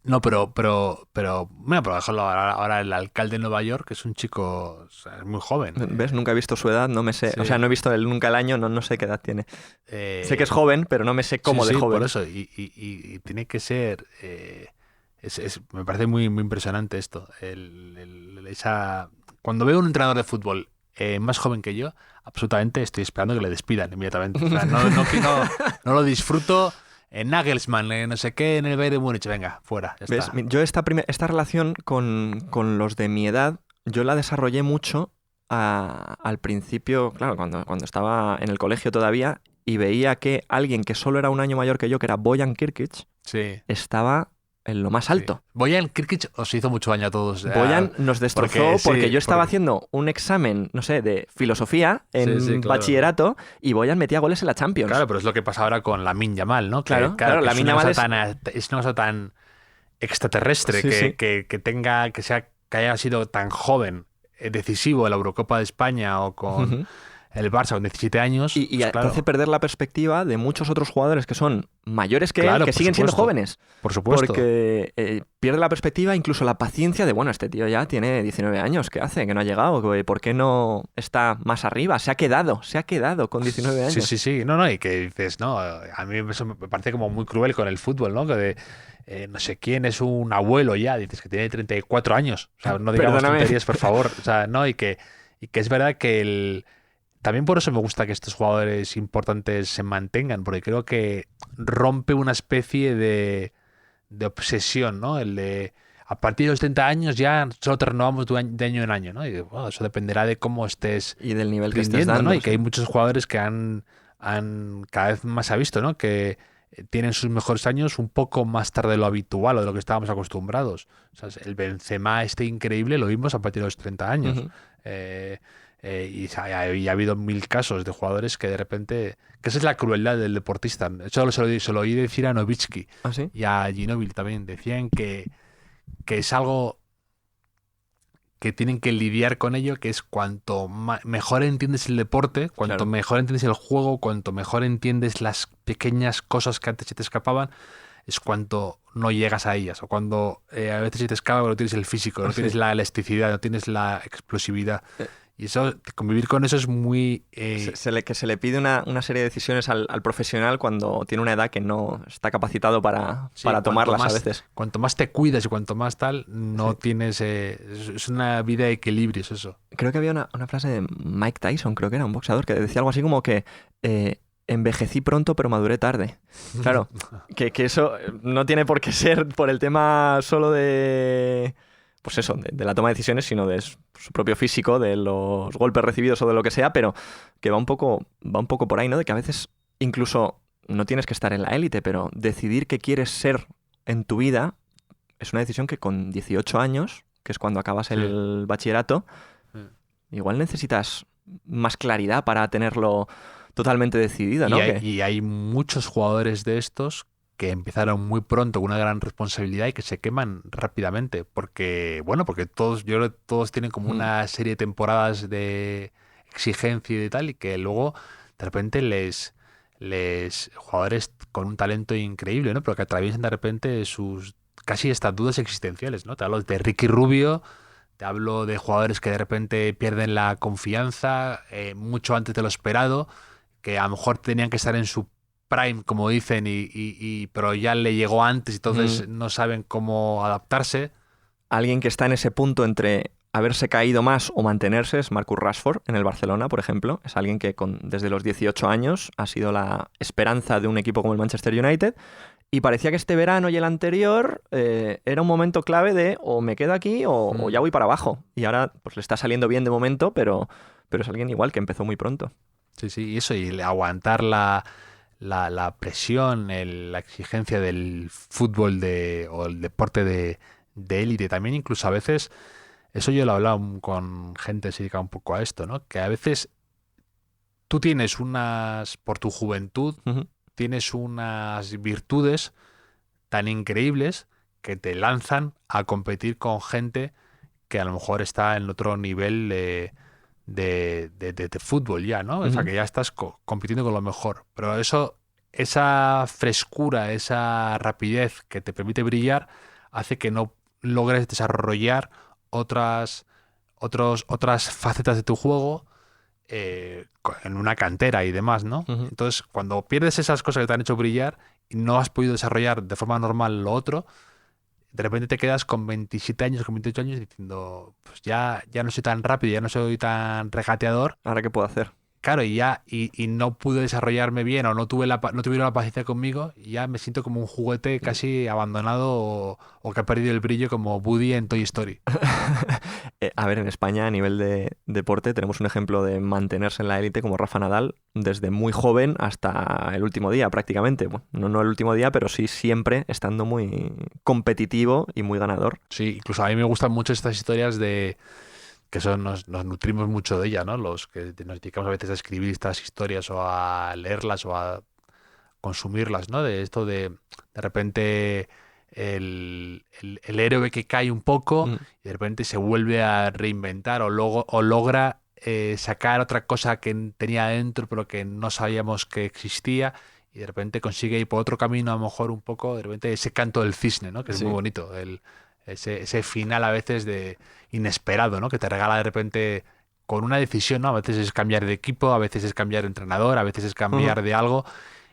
No, pero bueno, por ejemplo, ahora el alcalde de Nueva York es un chico, o sea, es muy joven. ¿Ves? Nunca he visto su edad, no me sé. Sí. O sea, no he visto nunca el año, no sé qué edad tiene. Sé que es Sí, joven, pero no me sé cómo de joven. por eso. Y tiene que ser. Me parece muy, muy impresionante esto. Cuando veo un entrenador de fútbol más joven que yo, absolutamente estoy esperando que le despidan inmediatamente. O sea, no lo disfruto. Nagelsmann, no sé qué, en el Bayern de Múnich, venga, fuera. Ya ¿Ves? está. Yo esta relación con los de mi edad, yo la desarrollé mucho al principio, claro, cuando estaba en el colegio todavía, y veía que alguien que solo era un año mayor que yo, que era Bojan Kirkic, Sí. estaba en lo más alto. Sí. Bojan Kirkic os hizo mucho daño a todos. Bojan nos destrozó porque yo estaba haciendo un examen, no sé, de filosofía en Sí, claro. bachillerato y Bojan metía goles en la Champions. Claro, pero es lo que pasa ahora con Lamine Yamal, ¿no? Claro, que Lamine Yamal es una cosa tan extraterrestre Sí, sí. que haya sido tan joven, decisivo en la Eurocopa de España o con Ujú. el Barça con 17 años. Y pues te claro, hace perder la perspectiva de muchos otros jugadores que son mayores que Claro, él, que por siguen siendo supuesto. jóvenes. por supuesto. Porque pierde la perspectiva, incluso la paciencia de, bueno, este tío ya tiene 19 años, ¿qué hace? Que no ha llegado, ¿por qué no está más arriba? Se ha quedado con 19 años. Sí. No, y que dices, no, a mí eso me parece como muy cruel con el fútbol, ¿no? Que no sé quién es un abuelo ya, dices que tiene 34 años. O sea, no digamos Perdóname. tonterías, por favor. O sea, no, y que es verdad que también por eso me gusta que estos jugadores importantes se mantengan, porque creo que rompe una especie de obsesión, ¿no? El de a partir de los 30 años ya solo te renovamos de año en año, ¿no? Y bueno, eso dependerá de cómo estés Y del nivel que estés rindiendo, dando. ¿no? Y que sí. hay muchos jugadores que cada vez más se ha visto, ¿no? Que tienen sus mejores años un poco más tarde de lo habitual o de lo que estábamos acostumbrados. O sea, el Benzema increíble lo vimos a partir de los 30 años. Ujú. Y ha habido 1000 casos de jugadores que de repente... Que esa es la crueldad del deportista. Eso se lo oí decir a Nowitzki ¿Ah, sí? y a Ginóbili también. Decían que es algo que tienen que lidiar con ello, que es cuanto mejor entiendes el deporte, cuanto Claro. mejor entiendes el juego, cuanto mejor entiendes las pequeñas cosas que antes se te escapaban, es cuanto no llegas a ellas. O cuando a veces se te escapa, pero no tienes el físico, no Sí. tienes la elasticidad, no tienes la explosividad. Y eso, convivir con eso es muy... Que se le pide una serie de decisiones al profesional cuando tiene una edad que no está capacitado para cuanto tomarlas más- a veces. Cuanto más te cuidas y cuanto más tal, no Sí. tienes... es una vida de equilibrios eso. Creo que había una frase de Mike Tyson, creo que era un boxeador, que decía algo así como que envejecí pronto pero maduré tarde. Claro, que eso no tiene por qué ser por el tema solo de... Pues eso, de la toma de decisiones, sino de su propio físico, de los golpes recibidos o de lo que sea, pero que va un poco por ahí, ¿no? De que a veces incluso no tienes que estar en la élite, pero decidir qué quieres ser en tu vida es una decisión que con 18 años, que es cuando acabas el bachillerato, igual necesitas más claridad para tenerlo totalmente decidido, ¿no? Y hay muchos jugadores de estos que empezaron muy pronto con una gran responsabilidad y que se queman rápidamente. Porque todos tienen como una serie de temporadas de exigencia y de tal, y que luego de repente jugadores con un talento increíble, ¿no? Pero que atraviesan de repente sus casi estas dudas existenciales, ¿no? Te hablo de Ricky Rubio, te hablo de jugadores que de repente pierden la confianza mucho antes de lo esperado, que a lo mejor tenían que estar en su prime, como dicen, pero ya le llegó antes, entonces no saben cómo adaptarse. Alguien que está en ese punto entre haberse caído más o mantenerse es Marcus Rashford en el Barcelona, por ejemplo. Es alguien que desde los 18 años ha sido la esperanza de un equipo como el Manchester United Y parecía que este verano y el anterior era un momento clave de o me quedo aquí o ya voy para abajo. Y ahora pues le está saliendo bien de momento, pero es alguien igual que empezó muy pronto. Sí, sí, y eso, y aguantar la presión, la exigencia del fútbol o el deporte de élite. También incluso a veces, eso yo lo he hablado con gente dedicada un poco a esto, ¿no? Que a veces tú tienes por tu juventud, Ujú. tienes unas virtudes tan increíbles que te lanzan a competir con gente que a lo mejor está en otro nivel de fútbol ya, ¿no? O sea, Ujú. que ya estás compitiendo con lo mejor. Pero esa frescura, esa rapidez que te permite brillar, hace que no logres desarrollar otras facetas de tu juego en una cantera y demás, ¿no? Ujú. Entonces, cuando pierdes esas cosas que te han hecho brillar y no has podido desarrollar de forma normal lo otro, de repente te quedas con 27 años, con 28 años diciendo, pues ya no soy tan rápido, ya no soy tan regateador. ¿Ahora qué puedo hacer? Claro, y no pude desarrollarme bien o no tuvieron la paciencia conmigo y ya me siento como un juguete casi abandonado o que ha perdido el brillo como Woody en Toy Story. A ver, en España a nivel de deporte tenemos un ejemplo de mantenerse en la élite como Rafa Nadal desde muy joven hasta el último día prácticamente. Bueno, no el último día, pero sí siempre estando muy competitivo y muy ganador. Sí, incluso a mí me gustan mucho estas historias que nos nutrimos mucho de ella, ¿no? Los que nos dedicamos a veces a escribir estas historias o a leerlas o a consumirlas, ¿no? De esto de repente el héroe que cae un poco Mm. y de repente se vuelve a reinventar o logra sacar otra cosa que tenía dentro pero que no sabíamos que existía y de repente consigue ir por otro camino a lo mejor un poco, de repente ese canto del cisne, ¿no? Que es Sí. muy bonito, ese final a veces de inesperado, ¿no? Que te regala de repente con una decisión, ¿no? A veces es cambiar de equipo, a veces es cambiar de entrenador, a veces es cambiar de algo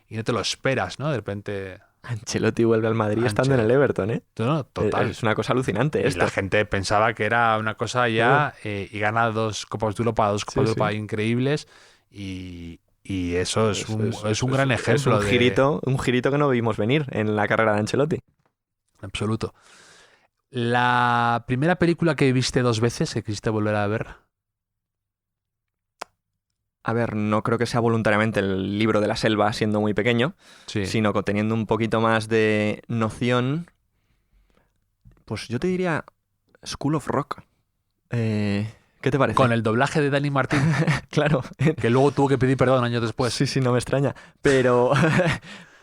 y no te lo esperas, ¿no? De repente, Ancelotti vuelve al Madrid estando en el Ancelotti. Everton, ¿eh? no, total. Es una cosa alucinante Y esto. la gente pensaba que era una cosa ya y gana 2 Copas de Europa, 2 Copas de Europa increíbles y eso es un gran ejemplo Es un girito que no vimos venir en la carrera de Ancelotti. absoluto. La primera película que viste 2 veces, que quisiste volver a ver. A ver, no creo que sea voluntariamente el libro de la selva siendo muy pequeño, Sí. sino que teniendo un poquito más de noción, pues yo te diría School of Rock. ¿Qué te parece? Con el doblaje de Dani Martín, Claro. que luego tuvo que pedir perdón años después. Sí, no me extraña. Pero,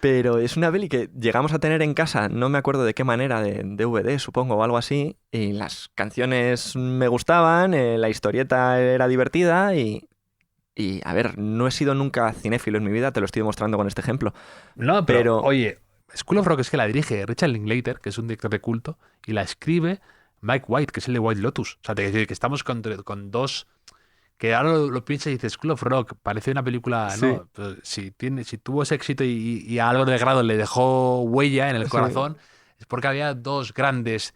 pero es una peli que llegamos a tener en casa, no me acuerdo de qué manera, de DVD supongo o algo así, y las canciones me gustaban, la historieta era divertida y, a ver, no he sido nunca cinéfilo en mi vida, te lo estoy demostrando con este ejemplo. No, pero, Pero- oye, School of Rock es que la dirige Richard Linklater, que es un director de culto, y la escribe Mike White, que es el de White Lotus. O sea, te quiero decir que estamos con dos... Que ahora lo piensas y dices, School of Rock, parece una película, Sí. ¿no? Pero si tuvo ese éxito y a Álvaro de Grado le dejó huella en el Sí. corazón, es porque había 2 grandes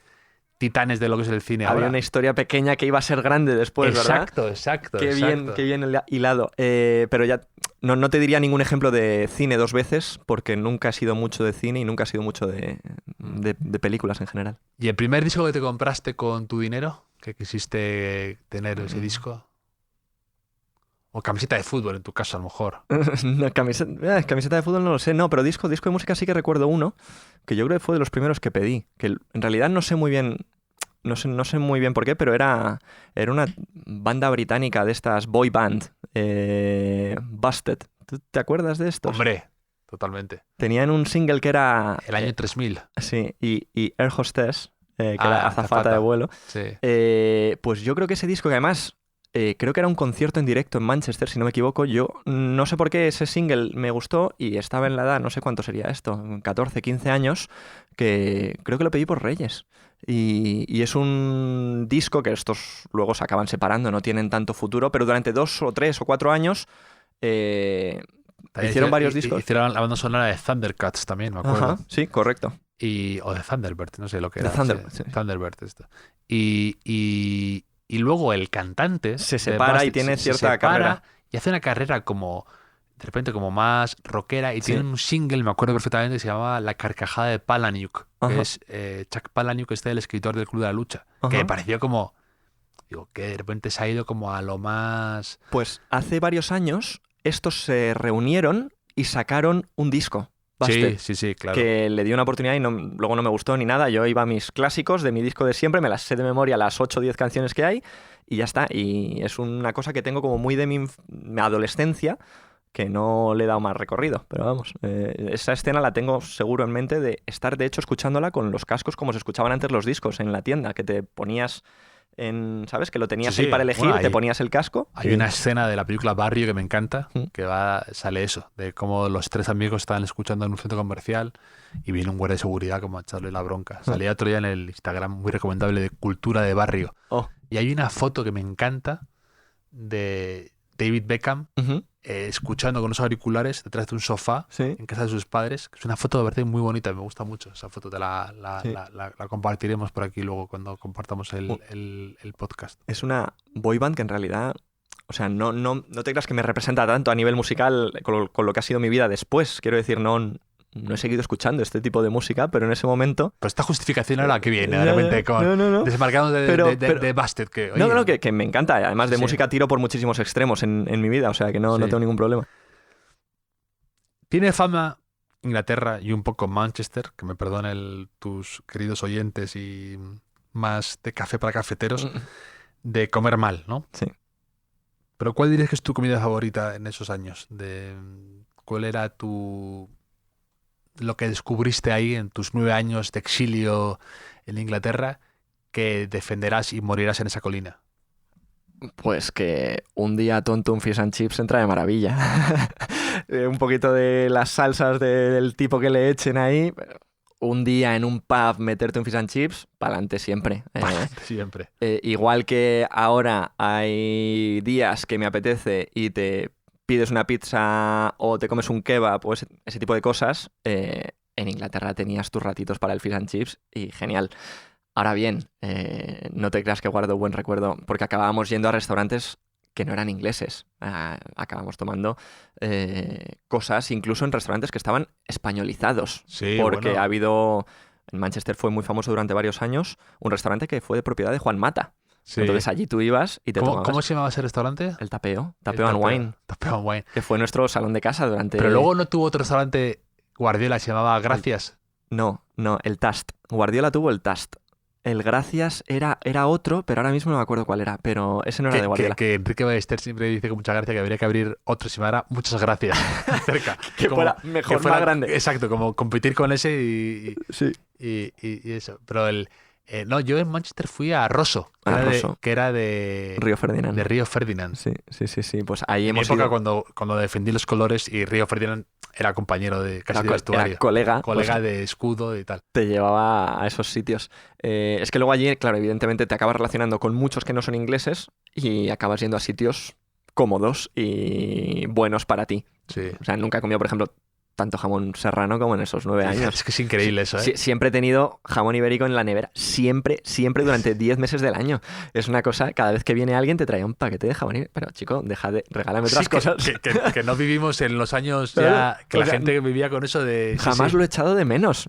titanes de lo que es el cine Había ahora. una historia pequeña que iba a ser grande después, ¿verdad? Exacto. Qué bien hilado. Pero ya no te diría ningún ejemplo de cine 2 veces, porque nunca he sido mucho de cine y nunca he sido mucho de películas en general. ¿Y el primer disco que te compraste con tu dinero? ¿Que quisiste tener ese disco? O camiseta de fútbol, en tu caso, a lo mejor. No, camiseta de fútbol no lo sé, no, pero disco de música sí que recuerdo uno, que yo creo que fue de los primeros que pedí, que en realidad no sé muy bien por qué, pero era una banda británica de estas boy band, Busted. ¿Tú te acuerdas de estos? Hombre, totalmente. Tenían un single que era... El año 3000. Sí, y Air Hostess, que era azafata azafata. de vuelo. Sí. Pues yo creo que ese disco, que además creo que era un concierto en directo en Manchester, si no me equivoco, yo no sé por qué ese single me gustó y estaba en la edad, no sé cuánto sería esto, 14, 15 años, que creo que lo pedí por Reyes. Y es un disco que estos luego se acaban separando, no tienen tanto futuro, pero durante 2 o 3 o 4 años hicieron varios discos. Hicieron la banda sonora de Thundercats también, me acuerdo. Ajá, sí, correcto. O de Thunderbird, no sé lo que De era. Thunderbird, sí, sí. Thunderbird, esto. Y luego el cantante Se de separa y Busted tiene se cierta separa carrera. y hace una carrera como de repente como más rockera y Sí. tienen un single, me acuerdo perfectamente, que se llamaba La carcajada de Palahniuk, Ajá. que es Chuck Palahniuk, el escritor del Club de la Lucha, que Ajá. me pareció como, digo, que de repente se ha ido como a lo más... Pues hace varios años estos se reunieron y sacaron un disco, Busted, Sí, claro. que le di una oportunidad y luego no me gustó ni nada. Yo iba a mis clásicos de mi disco de siempre, me las sé de memoria, las 8 o 10 canciones que hay y ya está. Y es una cosa que tengo como muy de mi adolescencia, que no le he dado más recorrido. Pero vamos, esa escena la tengo seguro en mente de estar de hecho escuchándola con los cascos como se escuchaban antes los discos en la tienda, que te ponías... ¿sabes? Que lo tenías Sí, ahí para elegir, bueno, te ponías el casco. Hay una escena de la película Barrio que me encanta, Mm. que sale eso, de cómo los tres amigos estaban escuchando en un centro comercial y viene un guardia de seguridad como a echarle la bronca. Salía otro día en el Instagram muy recomendable de Cultura de Barrio. Oh. Y hay una foto que me encanta de David Beckham Ujú. escuchando con los auriculares detrás de un sofá Sí. en casa de sus padres. Que es una foto de verdad muy bonita, me gusta mucho esa foto. Sí. La compartiremos por aquí luego cuando compartamos el podcast. Es una boy band que en realidad, o sea, no te creas que me representa tanto a nivel musical con lo que ha sido mi vida después. Quiero decir, no he seguido escuchando este tipo de música, pero en ese momento... Pero esta justificación ahora que viene, de repente con No. desmarcando Pero- de Busted. Que, oye, No, que me encanta. Además de Sí. música tiro por muchísimos extremos en mi vida, o sea que no Sí. tengo ningún problema. Tiene fama Inglaterra y un poco Manchester, que me perdonen tus queridos oyentes y más de café para cafeteros, de comer mal, ¿no? Sí. Pero ¿cuál dirías que es tu comida favorita en esos años? ¿Cuál era lo que descubriste ahí en tus 9 años de exilio en Inglaterra que defenderás y morirás en esa colina? Pues que un día tonto un fish and chips entra de maravilla. Un poquito de las salsas del tipo que le echen ahí. Pero un día en un pub meterte un fish and chips, pa'lante siempre. Siempre. Igual que ahora hay días que me apetece y te pides una pizza o te comes un kebab o ese tipo de cosas, en Inglaterra tenías tus ratitos para el fish and chips y genial. Ahora bien, no te creas que guardo buen recuerdo, porque acabábamos yendo a restaurantes que no eran ingleses. Acabamos tomando cosas incluso en restaurantes que estaban españolizados. Sí, Porque bueno. ha habido... En Manchester fue muy famoso durante varios años un restaurante que fue de propiedad de Juan Mata. Sí. Entonces allí tú ibas y te tomabas ¿Cómo se llamaba ese restaurante? el Tapeo El and Wine, Tapeo and Wine. que fue nuestro salón de casa durante... Pero luego no tuvo otro restaurante Guardiola, se llamaba Gracias. No, el Tast. Guardiola tuvo el Tast. El Gracias era otro, pero ahora mismo no me acuerdo cuál era, pero ese no era de Guardiola. Que Enrique Ballester siempre dice con mucha gracia que habría que abrir otro, se llamara Muchas Gracias. Cerca. Que fuera mejor, más grande. Exacto, como competir con ese Sí. y eso. Pero no, yo en Manchester fui a Rosso, Rosso. que era de Río Ferdinand. de Río Ferdinand. Sí. Pues ahí En mi hemos época ido... cuando defendí los colores y Río Ferdinand era compañero de casi de vestuario. Era colega. Colega pues, de escudo y tal. te llevaba a esos sitios. Es que luego allí, claro, evidentemente te acabas relacionando con muchos que no son ingleses y acabas yendo a sitios cómodos y buenos para ti. Sí. O sea, nunca he comido, por ejemplo, tanto jamón serrano como en esos 9 años. Es que es increíble eso, ¿eh? Siempre he tenido jamón ibérico en la nevera. Siempre durante 10 meses del año. Es una cosa, cada vez que viene alguien te trae un paquete de jamón ibérico. Pero, chico, regálame otras Sí, cosas. que no vivimos en los años Claro, ya que la o sea, gente vivía con eso de... sí, Jamás sí. lo he echado de menos,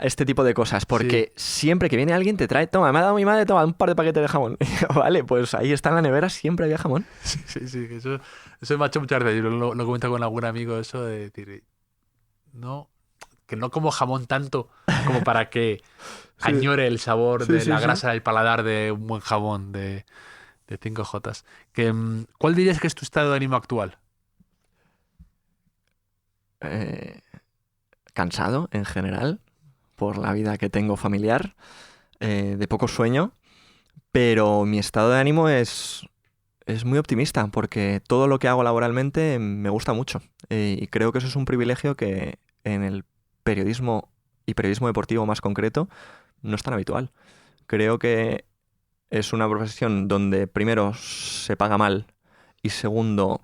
este tipo de cosas, porque siempre que viene alguien te trae, toma, me ha dado mi madre, toma, un par de paquetes de jamón. Vale, pues ahí está en la nevera, siempre había jamón. Sí, que eso me ha hecho muchas veces. Yo lo comento con algún amigo, eso de decir, no, que no como jamón tanto como para que añore el sabor de la grasa del paladar de un buen jamón de 5J. ¿Cuál dirías que es tu estado de ánimo actual? Cansado, en general, por la vida que tengo familiar, de poco sueño, pero mi estado de ánimo es muy optimista, porque todo lo que hago laboralmente me gusta mucho. Y creo que eso es un privilegio que en el periodismo y periodismo deportivo más concreto no es tan habitual. Creo que es una profesión donde primero se paga mal y segundo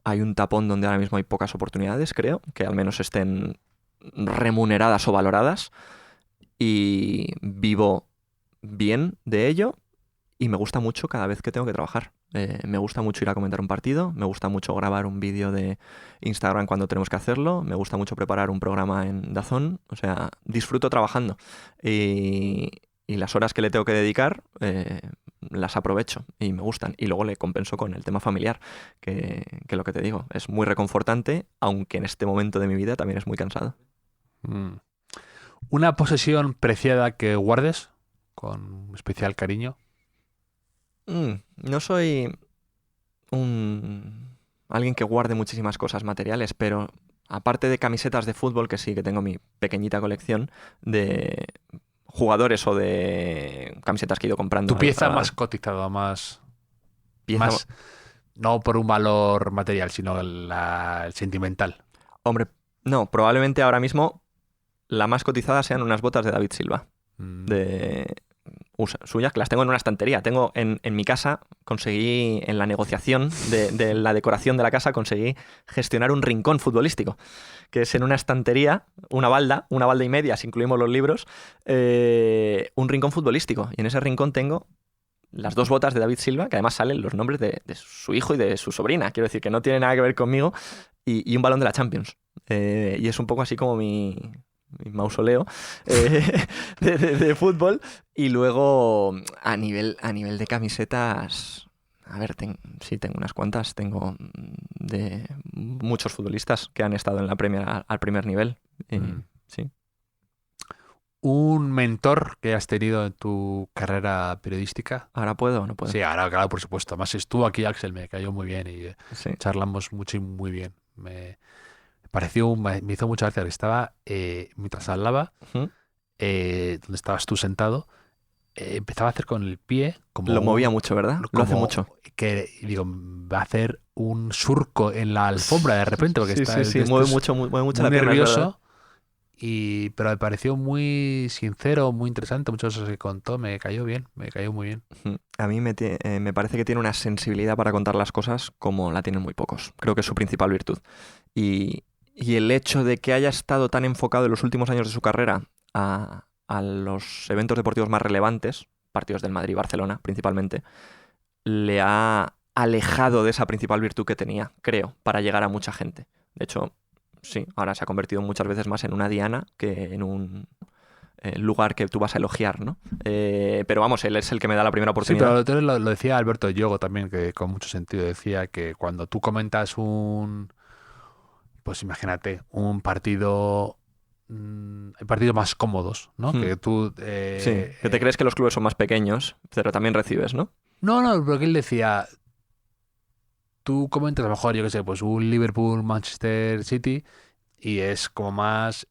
hay un tapón donde ahora mismo hay pocas oportunidades, creo, que al menos estén remuneradas o valoradas, y vivo bien de ello y me gusta mucho cada vez que tengo que trabajar. Me gusta mucho ir a comentar un partido, me gusta mucho grabar un vídeo de Instagram cuando tenemos que hacerlo, me gusta mucho preparar un programa en DAZN, o sea, disfruto trabajando y las horas que le tengo que dedicar las aprovecho y me gustan. Y luego le compenso con el tema familiar, que lo que te digo, es muy reconfortante, aunque en este momento de mi vida también es muy cansado. ¿Una posesión preciada que guardes con especial cariño? No soy alguien que guarde muchísimas cosas materiales, pero aparte de camisetas de fútbol, que sí que tengo mi pequeñita colección de jugadores o de camisetas que he ido comprando. ¿Tu pieza más cotizada, más no por un valor material, sino el sentimental? Hombre, no, probablemente ahora mismo la más cotizada sean unas botas de David Silva. Suyas, que las tengo en una estantería. Tengo en mi casa, conseguí en la negociación de la decoración de la casa, conseguí gestionar un rincón futbolístico, que es en una estantería, una balda y media, si incluimos los libros, un rincón futbolístico. Y en ese rincón tengo las 2 botas de David Silva, que además salen los nombres de su hijo y de su sobrina. Quiero decir que no tiene nada que ver conmigo, y un balón de la Champions. Y es un poco así como mi mausoleo de fútbol. Y luego a nivel de camisetas, a ver, sí, tengo unas cuantas. Tengo de muchos futbolistas que han estado en la Premier al primer nivel. Sí. ¿Un mentor que has tenido en tu carrera periodística? ¿Ahora puedo o no puedo? Sí, ahora, claro, por supuesto. Además estuvo aquí Axel, me cayó muy bien y Sí. charlamos mucho y muy bien. Me hizo mucha gracia que estaba, mientras hablaba, donde estabas tú sentado, empezaba a hacer con el pie como Lo movía mucho, ¿verdad? Lo hace mucho. Que digo, va a hacer un surco en la alfombra de repente, porque mueve mucho la pierna, nervioso. Pero me pareció muy sincero, muy interesante, muchas cosas que contó, me cayó muy bien. A mí me parece que tiene una sensibilidad para contar las cosas como la tienen muy pocos. Creo que es su principal virtud. Y el hecho de que haya estado tan enfocado en los últimos años de su carrera a los eventos deportivos más relevantes, partidos del Madrid y Barcelona principalmente, le ha alejado de esa principal virtud que tenía, creo, para llegar a mucha gente. De hecho, sí, ahora se ha convertido muchas veces más en una diana que en un lugar que tú vas a elogiar, ¿no? Pero vamos, él es el que me da la primera oportunidad. Sí, pero lo decía Alberto Yogo también, que con mucho sentido decía que cuando tú comentas pues imagínate, un partido, hay partidos más cómodos, ¿no? Que tú... sí, que te crees que los clubes son más pequeños, pero también recibes, ¿no? No, porque él decía, tú comentas a lo mejor, yo qué sé, pues un Liverpool-Manchester City y es como más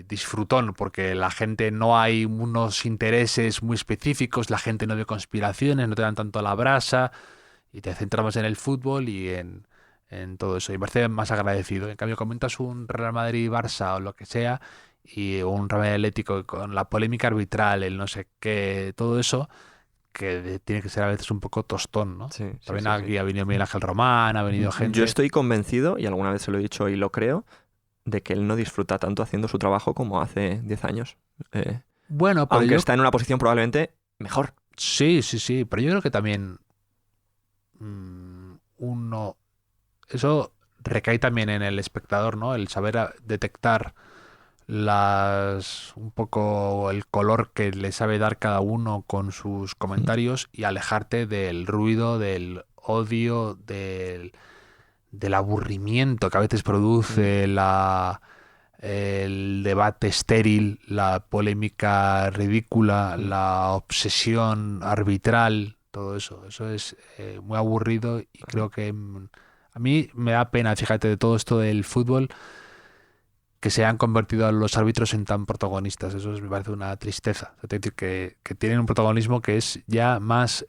disfrutón, porque la gente no hay unos intereses muy específicos, la gente no ve conspiraciones, no te dan tanto a la brasa y te centramos en el fútbol y en todo eso. Y me parece más agradecido. En cambio, comentas un Real Madrid-Barça o lo que sea y un Real Madrid Atlético con la polémica arbitral, el no sé qué, todo eso, que tiene que ser a veces un poco tostón, ¿no? Sí, también aquí ha venido Miguel Ángel Román, ha venido gente... Yo estoy convencido, y alguna vez se lo he dicho y lo creo, de que él no disfruta tanto haciendo su trabajo como hace 10 años. Bueno, pero aunque está en una posición probablemente mejor. Sí, pero yo creo que también eso recae también en el espectador, ¿no? El saber detectar un poco el color que le sabe dar cada uno con sus comentarios y alejarte del ruido, del odio, del aburrimiento que a veces produce el debate estéril, la polémica ridícula, la obsesión arbitral, todo eso. Eso es muy aburrido y creo que a mí me da pena, fíjate, de todo esto del fútbol, que se han convertido a los árbitros en tan protagonistas. Eso me parece una tristeza. Es decir, que tienen un protagonismo que es ya más...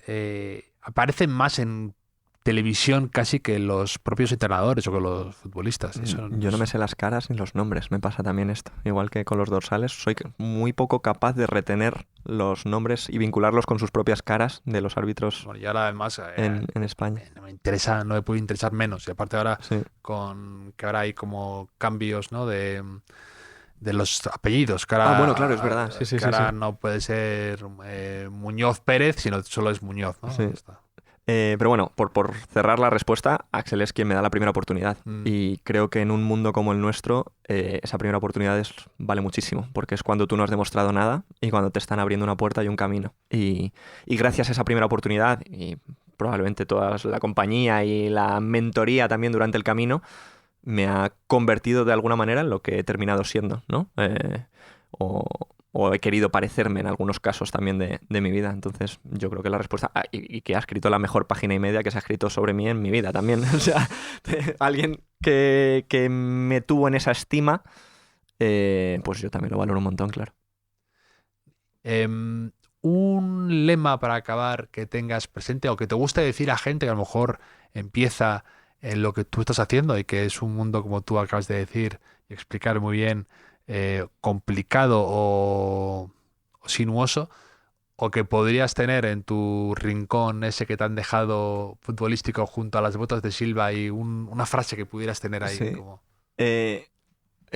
aparecen más en televisión casi que los propios entrenadores o que los futbolistas. Eso yo no me sé las caras ni los nombres, me pasa también esto. Igual que con los dorsales, soy muy poco capaz de retener los nombres y vincularlos con sus propias caras de los árbitros. Bueno, y ahora además en España. No me puede interesar menos. Y aparte ahora sí. que ahora hay como cambios, ¿no? de de los apellidos. Que ahora, bueno, claro, es verdad. Sí, que ahora no puede ser Muñoz Pérez, sino solo es Muñoz, ¿no? Sí. Está. Pero bueno, por cerrar la respuesta, Axel es quien me da la primera oportunidad. Y creo que en un mundo como el nuestro, esa primera oportunidad vale muchísimo, porque es cuando tú no has demostrado nada y cuando te están abriendo una puerta y un camino. Y gracias a esa primera oportunidad, y probablemente toda la compañía y la mentoría también durante el camino, me ha convertido de alguna manera en lo que he terminado siendo, ¿no? O he querido parecerme en algunos casos también de mi vida. Entonces yo creo que la respuesta... y que ha escrito la mejor página y media que se ha escrito sobre mí en mi vida también. O sea, alguien que me tuvo en esa estima, pues yo también lo valoro un montón, claro. Un lema para acabar que tengas presente o que te guste decir a gente que a lo mejor empieza en lo que tú estás haciendo y que es un mundo, como tú acabas de decir y explicar muy bien, complicado o sinuoso, o que podrías tener en tu rincón ese que te han dejado futbolístico junto a las botas de Silva y una frase que pudieras tener ahí. Sí. Como...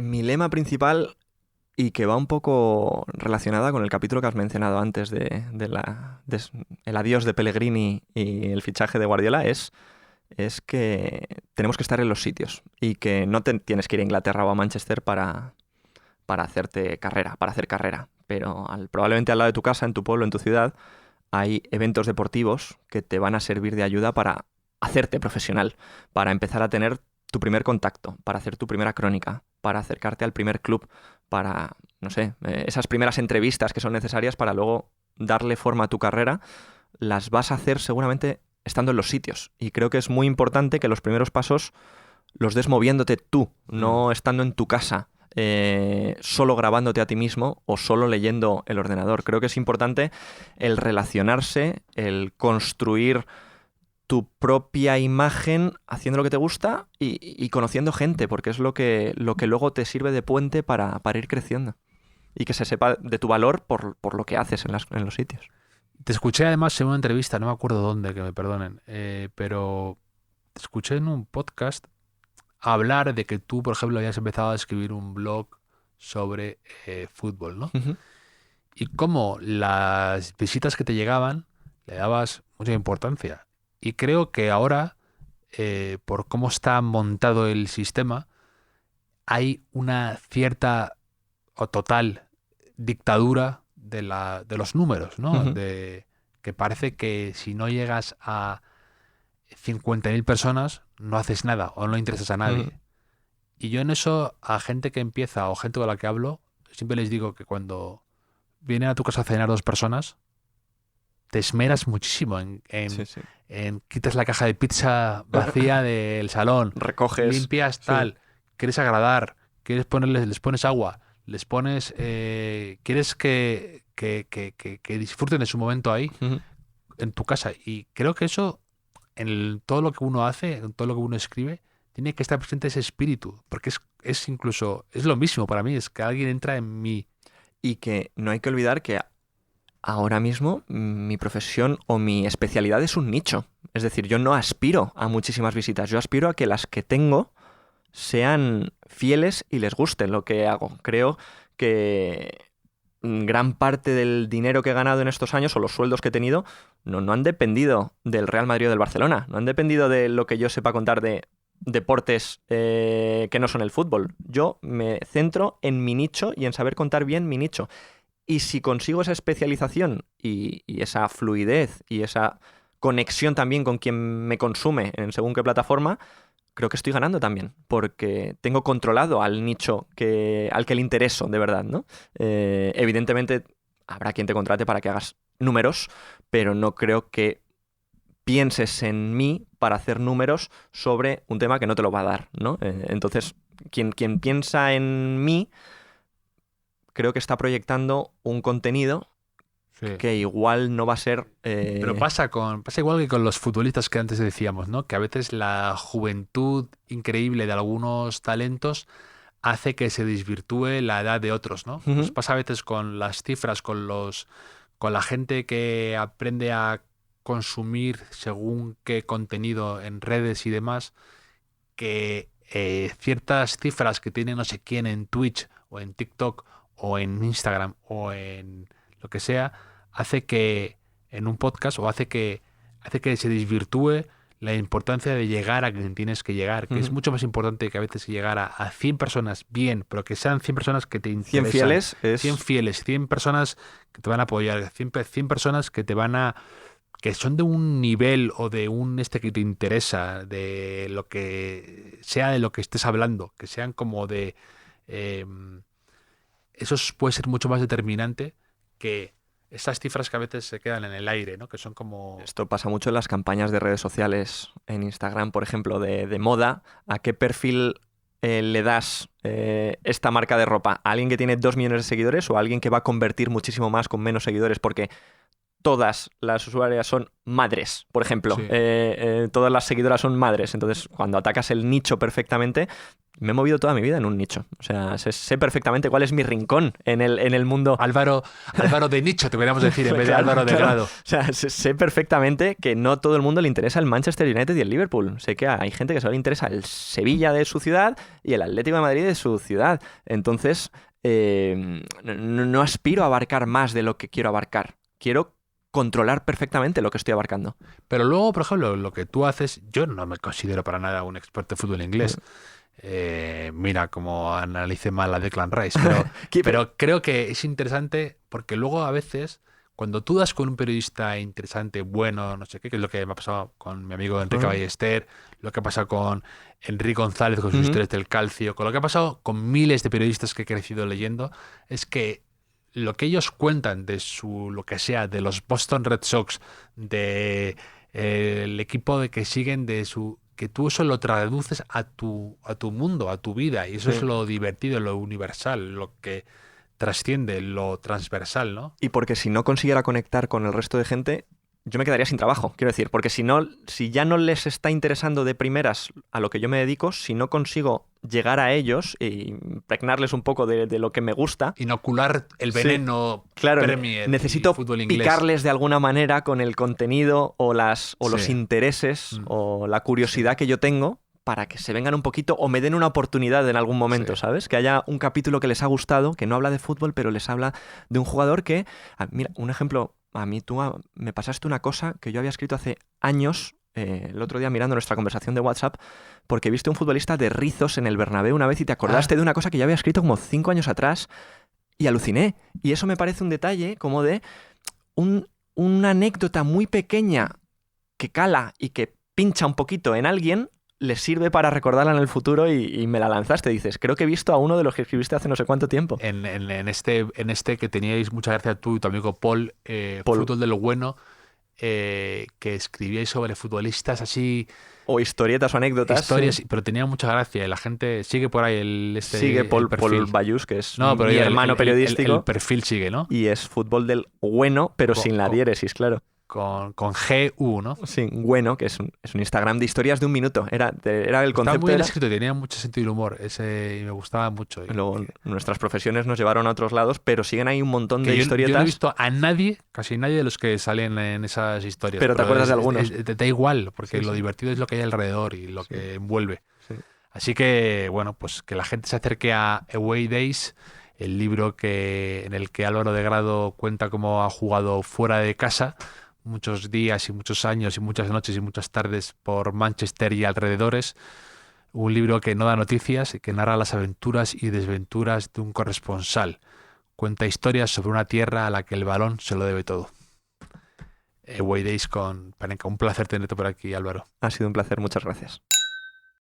Mi lema principal, y que va un poco relacionada con el capítulo que has mencionado antes de el adiós de Pellegrini y el fichaje de Guardiola, es que tenemos que estar en los sitios y que no tienes que ir a Inglaterra o a Manchester para hacerte carrera, para hacer carrera. Pero probablemente al lado de tu casa, en tu pueblo, en tu ciudad, hay eventos deportivos que te van a servir de ayuda para hacerte profesional, para empezar a tener tu primer contacto, para hacer tu primera crónica, para acercarte al primer club, para, no sé, esas primeras entrevistas que son necesarias para luego darle forma a tu carrera, las vas a hacer seguramente estando en los sitios. Y creo que es muy importante que los primeros pasos los des moviéndote tú, no estando en tu casa, solo grabándote a ti mismo o solo leyendo el ordenador. Creo que es importante el relacionarse, el construir tu propia imagen haciendo lo que te gusta y conociendo gente, porque es lo que luego te sirve de puente para ir creciendo y que se sepa de tu valor por lo que haces en los sitios. Te escuché además en una entrevista, no me acuerdo dónde, que me perdonen, pero te escuché en un podcast hablar de que tú, por ejemplo, habías empezado a escribir un blog sobre fútbol, ¿no? Uh-huh. Y cómo las visitas que te llegaban le dabas mucha importancia. Y creo que ahora, por cómo está montado el sistema, hay una cierta o total dictadura de los números, ¿no? Uh-huh. Que parece que si no llegas a 50.000 personas, no haces nada o no interesas a nadie. Uh-huh. Y yo en eso, a gente que empieza o gente con la que hablo, siempre les digo que cuando vienen a tu casa a cenar 2 personas, te esmeras muchísimo en quitas la caja de pizza vacía del salón, recoges, limpias tal, quieres agradar, les pones agua, les pones, quieres que disfruten de su momento ahí, uh-huh, en tu casa. Y creo que eso, en todo lo que uno hace, en todo lo que uno escribe, tiene que estar presente ese espíritu, porque es incluso, es lo mismo para mí, es que alguien entra en mí. Y que no hay que olvidar que ahora mismo mi profesión o mi especialidad es un nicho. Es decir, yo no aspiro a muchísimas visitas, yo aspiro a que las que tengo sean fieles y les guste lo que hago. Creo que gran parte del dinero que he ganado en estos años o los sueldos que he tenido no han dependido del Real Madrid o del Barcelona, no han dependido de lo que yo sepa contar de deportes que no son el fútbol. Yo me centro en mi nicho y en saber contar bien mi nicho. Y si consigo esa especialización y esa fluidez y esa conexión también con quien me consume en según qué plataforma, creo que estoy ganando también, porque tengo controlado al nicho al que le intereso de verdad, ¿no? Evidentemente habrá quien te contrate para que hagas números, pero no creo que pienses en mí para hacer números sobre un tema que no te lo va a dar, ¿no? Entonces, quien piensa en mí, creo que está proyectando un contenido que igual no va a ser... Pero pasa igual que con los futbolistas que antes decíamos, ¿no? Que a veces la juventud increíble de algunos talentos hace que se desvirtúe la edad de otros, ¿no? Uh-huh. Pues pasa a veces con las cifras, con la gente que aprende a consumir según qué contenido en redes y demás, que ciertas cifras que tiene no sé quién en Twitch o en TikTok o en Instagram o en lo que sea, hace que en un podcast o hace que se desvirtúe la importancia de llegar a quien tienes que llegar, que es mucho más importante que a veces llegar a 100 personas bien, pero que sean 100 personas que te interesan. 100 fieles es... 100 fieles, 100 personas que te van a apoyar, 100 personas que te van a... que son de un nivel o de un que te interesa, de lo que sea de lo que estés hablando, que sean como de... eso puede ser mucho más determinante que esas cifras que a veces se quedan en el aire, ¿no? Que son como... Esto pasa mucho en las campañas de redes sociales, en Instagram, por ejemplo, de moda. ¿A qué perfil le das esta marca de ropa? ¿A alguien que tiene 2 millones de seguidores o a alguien que va a convertir muchísimo más con menos seguidores? Porque todas las usuarias son madres, por ejemplo. Sí. Todas las seguidoras son madres. Entonces, cuando atacas el nicho perfectamente... Me he movido toda mi vida en un nicho. O sea, sé perfectamente cuál es mi rincón en el mundo. Álvaro de nicho, te podríamos decir, en vez de Álvaro de grado. O sea, sé perfectamente que no todo el mundo le interesa el Manchester United y el Liverpool. Sé que hay gente que solo le interesa el Sevilla de su ciudad y el Atlético de Madrid de su ciudad. Entonces, no aspiro a abarcar más de lo que quiero abarcar. Quiero controlar perfectamente lo que estoy abarcando. Pero luego, por ejemplo, lo que tú haces, yo no me considero para nada un experto de fútbol inglés. Mira cómo analice mal a Declan Rice, pero creo que es interesante porque luego a veces cuando tú das con un periodista interesante, bueno, no sé qué, que es lo que me ha pasado con mi amigo Enrique Ballester, lo que ha pasado con Enrique González con sus historias del calcio, con lo que ha pasado con miles de periodistas que he crecido leyendo, es que lo que ellos cuentan de lo que sea, de los Boston Red Sox, de el equipo de que siguen, que tú eso lo traduces a tu mundo, a tu vida, y eso es lo divertido, lo universal, lo que trasciende, lo transversal, ¿no? Y porque si no consiguiera conectar con el resto de gente, yo me quedaría sin trabajo, quiero decir, porque si ya no les está interesando de primeras a lo que yo me dedico, si no consigo llegar a ellos e impregnarles un poco de lo que me gusta... Inocular el veneno, claro, Premier, necesito fútbol inglés. Picarles de alguna manera con el contenido o los intereses o la curiosidad que yo tengo para que se vengan un poquito o me den una oportunidad en algún momento, ¿sabes? Que haya un capítulo que les ha gustado, que no habla de fútbol, pero les habla de un jugador que... Mira, un ejemplo... A mí tú me pasaste una cosa que yo había escrito hace años, el otro día mirando nuestra conversación de WhatsApp, porque viste un futbolista de rizos en el Bernabéu una vez y te acordaste de una cosa que yo había escrito como 5 años atrás y aluciné. Y eso me parece un detalle como de una anécdota muy pequeña que cala y que pincha un poquito en alguien, les sirve para recordarla en el futuro y me la lanzaste. Dices, creo que he visto a uno de los que escribiste hace no sé cuánto tiempo. En este que teníais mucha gracia tú y tu amigo Paul, Fútbol de lo Bueno, que escribíais sobre futbolistas así... O historietas o anécdotas. Historias, sí. Pero tenía mucha gracia y la gente sigue por ahí sigue Paul Bayús, que es mi hermano periodístico. El perfil sigue, ¿no? Y es Fútbol del Bueno, pero sin la diéresis, claro. Con GU, ¿no? Sí, bueno, que es un Instagram de historias de 1 minuto. Era el concepto. Estaba muy bien escrito, tenía mucho sentido del humor y me gustaba mucho. Luego, nuestras profesiones nos llevaron a otros lados, pero siguen ahí un montón de historietas. Yo no he visto a nadie, casi nadie de los que salen en esas historias. Pero te acuerdas de algunos. Te da igual, porque lo divertido es lo que hay alrededor y lo que envuelve. Sí. Así que, bueno, pues que la gente se acerque a Away Days, el libro en el que Álvaro de Grado cuenta cómo ha jugado fuera de casa muchos días y muchos años y muchas noches y muchas tardes por Manchester y alrededores. Un libro que no da noticias y que narra las aventuras y desventuras de un corresponsal. Cuenta historias sobre una tierra a la que el balón se lo debe todo. Away Days con Panenka. Un placer tenerte por aquí, Álvaro. Ha sido un placer, muchas gracias.